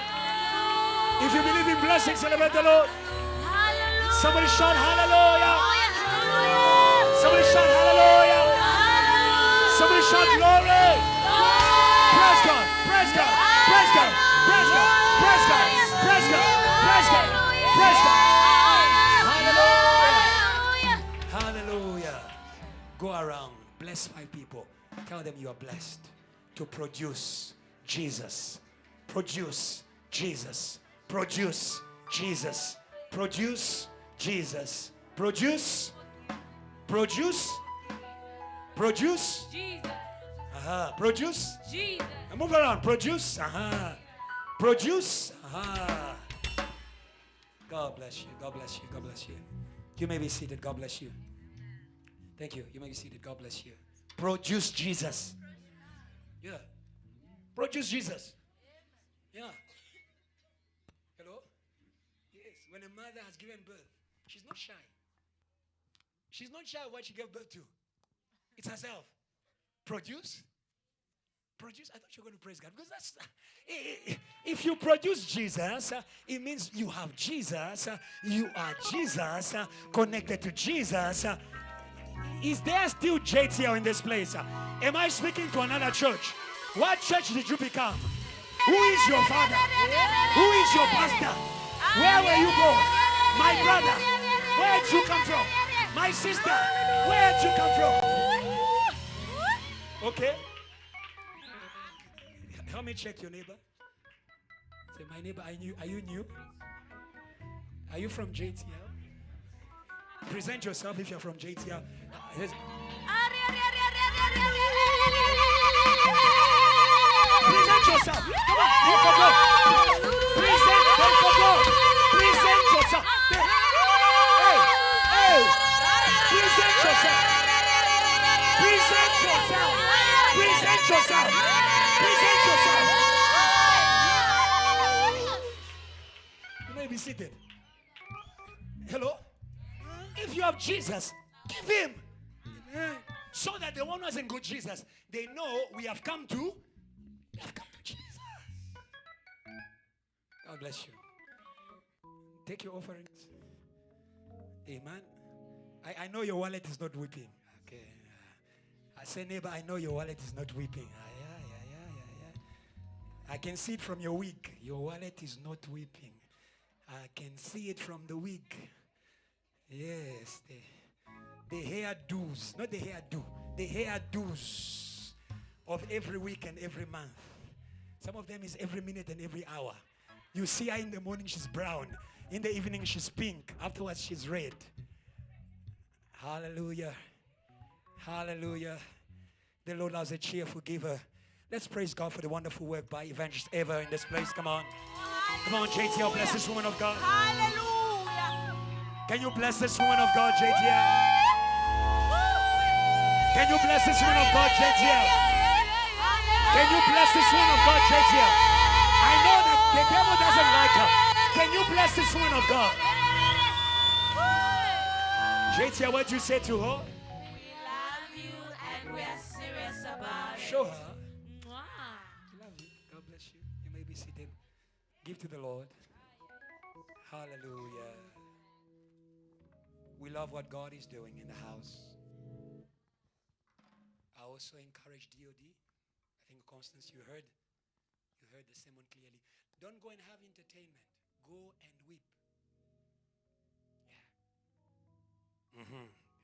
S1: If you believe in blessing, celebrate the Lord.
S2: Hallelujah.
S1: Somebody shout hallelujah.
S2: Hallelujah.
S1: Somebody shout hallelujah. Somebody shout glory. Praise God. Praise God. Praise God. Praise God. Praise God. Praise God. Praise God. Praise God. Hallelujah. Hallelujah. Go around. Bless 5 people. Tell them you are blessed to produce Jesus. Produce Jesus. Produce Jesus. Produce Jesus. Produce. Produce. Produce.
S2: Jesus.
S1: Produce.
S2: Jesus.
S1: And move around. Produce. Produce. God bless you. God bless you. God bless you. You may be seated. God bless you. Thank you. You may be seated. God bless you. Produce Jesus. Yeah. Produce Jesus. Yeah. Hello? Yes. When a mother has given birth, she's not shy. She's not shy of what she gave birth to. It's herself. Produce. Produce. I thought you were going to praise God. Because that's... if you produce Jesus, it means you have Jesus. You are Jesus. Connected to Jesus. Is there still JTL in this place? Am I speaking to another church? What church did you become? Who is your father? Who is your pastor? Where were you born? My brother, where did you come from? My sister, where did you come from? Okay? Help me check your neighbor. Say, my neighbor, are you new? Are you from JTL? Present yourself if you're from JTL. Present yourself. Come on, don't forget. Present yourself. Hey. Present yourself. Present yourself. Present yourself. Present yourself. You may be seated. Hello? If you have Jesus, give him. So that the one who hasn't got Jesus, they know we have come to Jesus. God bless you. Take your offerings. Amen. I know your wallet is not weeping. Okay. I say, neighbor, I know your wallet is not weeping. I can see it from your wig. Your wallet is not weeping. I can see it from the wig. Yes, the hairdos, not the hairdo, the hairdos of every week and every month. Some of them is every minute and every hour. You see her in the morning, she's brown. In the evening, she's pink. Afterwards, she's red. Hallelujah. Hallelujah. The Lord loves a cheerful giver. Let's praise God for the wonderful work by Evangelist Eva in this place. Come on. Come on, JTL, bless this woman of God.
S2: Hallelujah.
S1: Can you bless this woman of God, JTL? Can you bless this woman of God, JTL? Can you bless this woman of God, JTL? I know that the devil doesn't like her. Can you bless this woman of God? JTL, what do you say to her?
S2: We love you and we are serious about it.
S1: Show her. Love you. God bless you. You may be seated. Give to the Lord. Hallelujah. We love what God is doing in the house. I also encourage DOD. I think Constance, you heard the sermon clearly. Don't go and have entertainment. Go and weep. Yeah.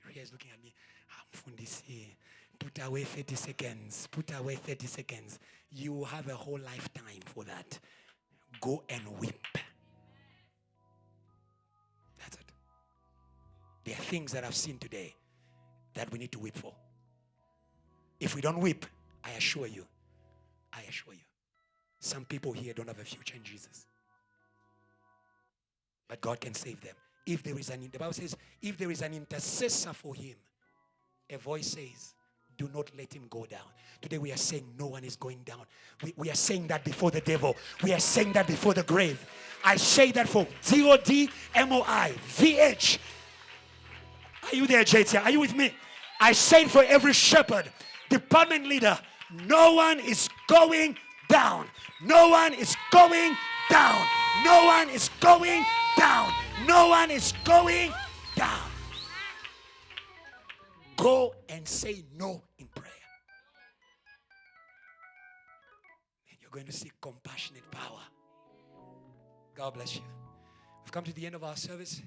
S1: Ria is looking at me. Put away 30 seconds. Put away 30 seconds. You will have a whole lifetime for that. Go and weep. That's it. There are things that I've seen today that we need to weep for. If we don't weep, I assure you, some people here don't have a future in Jesus. But God can save them. The Bible says, if there is an intercessor for him, a voice says, do not let him go down. Today we are saying no one is going down. We are saying that before the devil. We are saying that before the grave. I say that for DOD, MOI, VH. Are you there, JT? Are you with me? I say it for every shepherd, department leader. No one is going down. No one is going down. No one is going down. No one is going down. Go and say no in prayer. And you're going to see compassionate power. God bless you. We've come to the end of our service.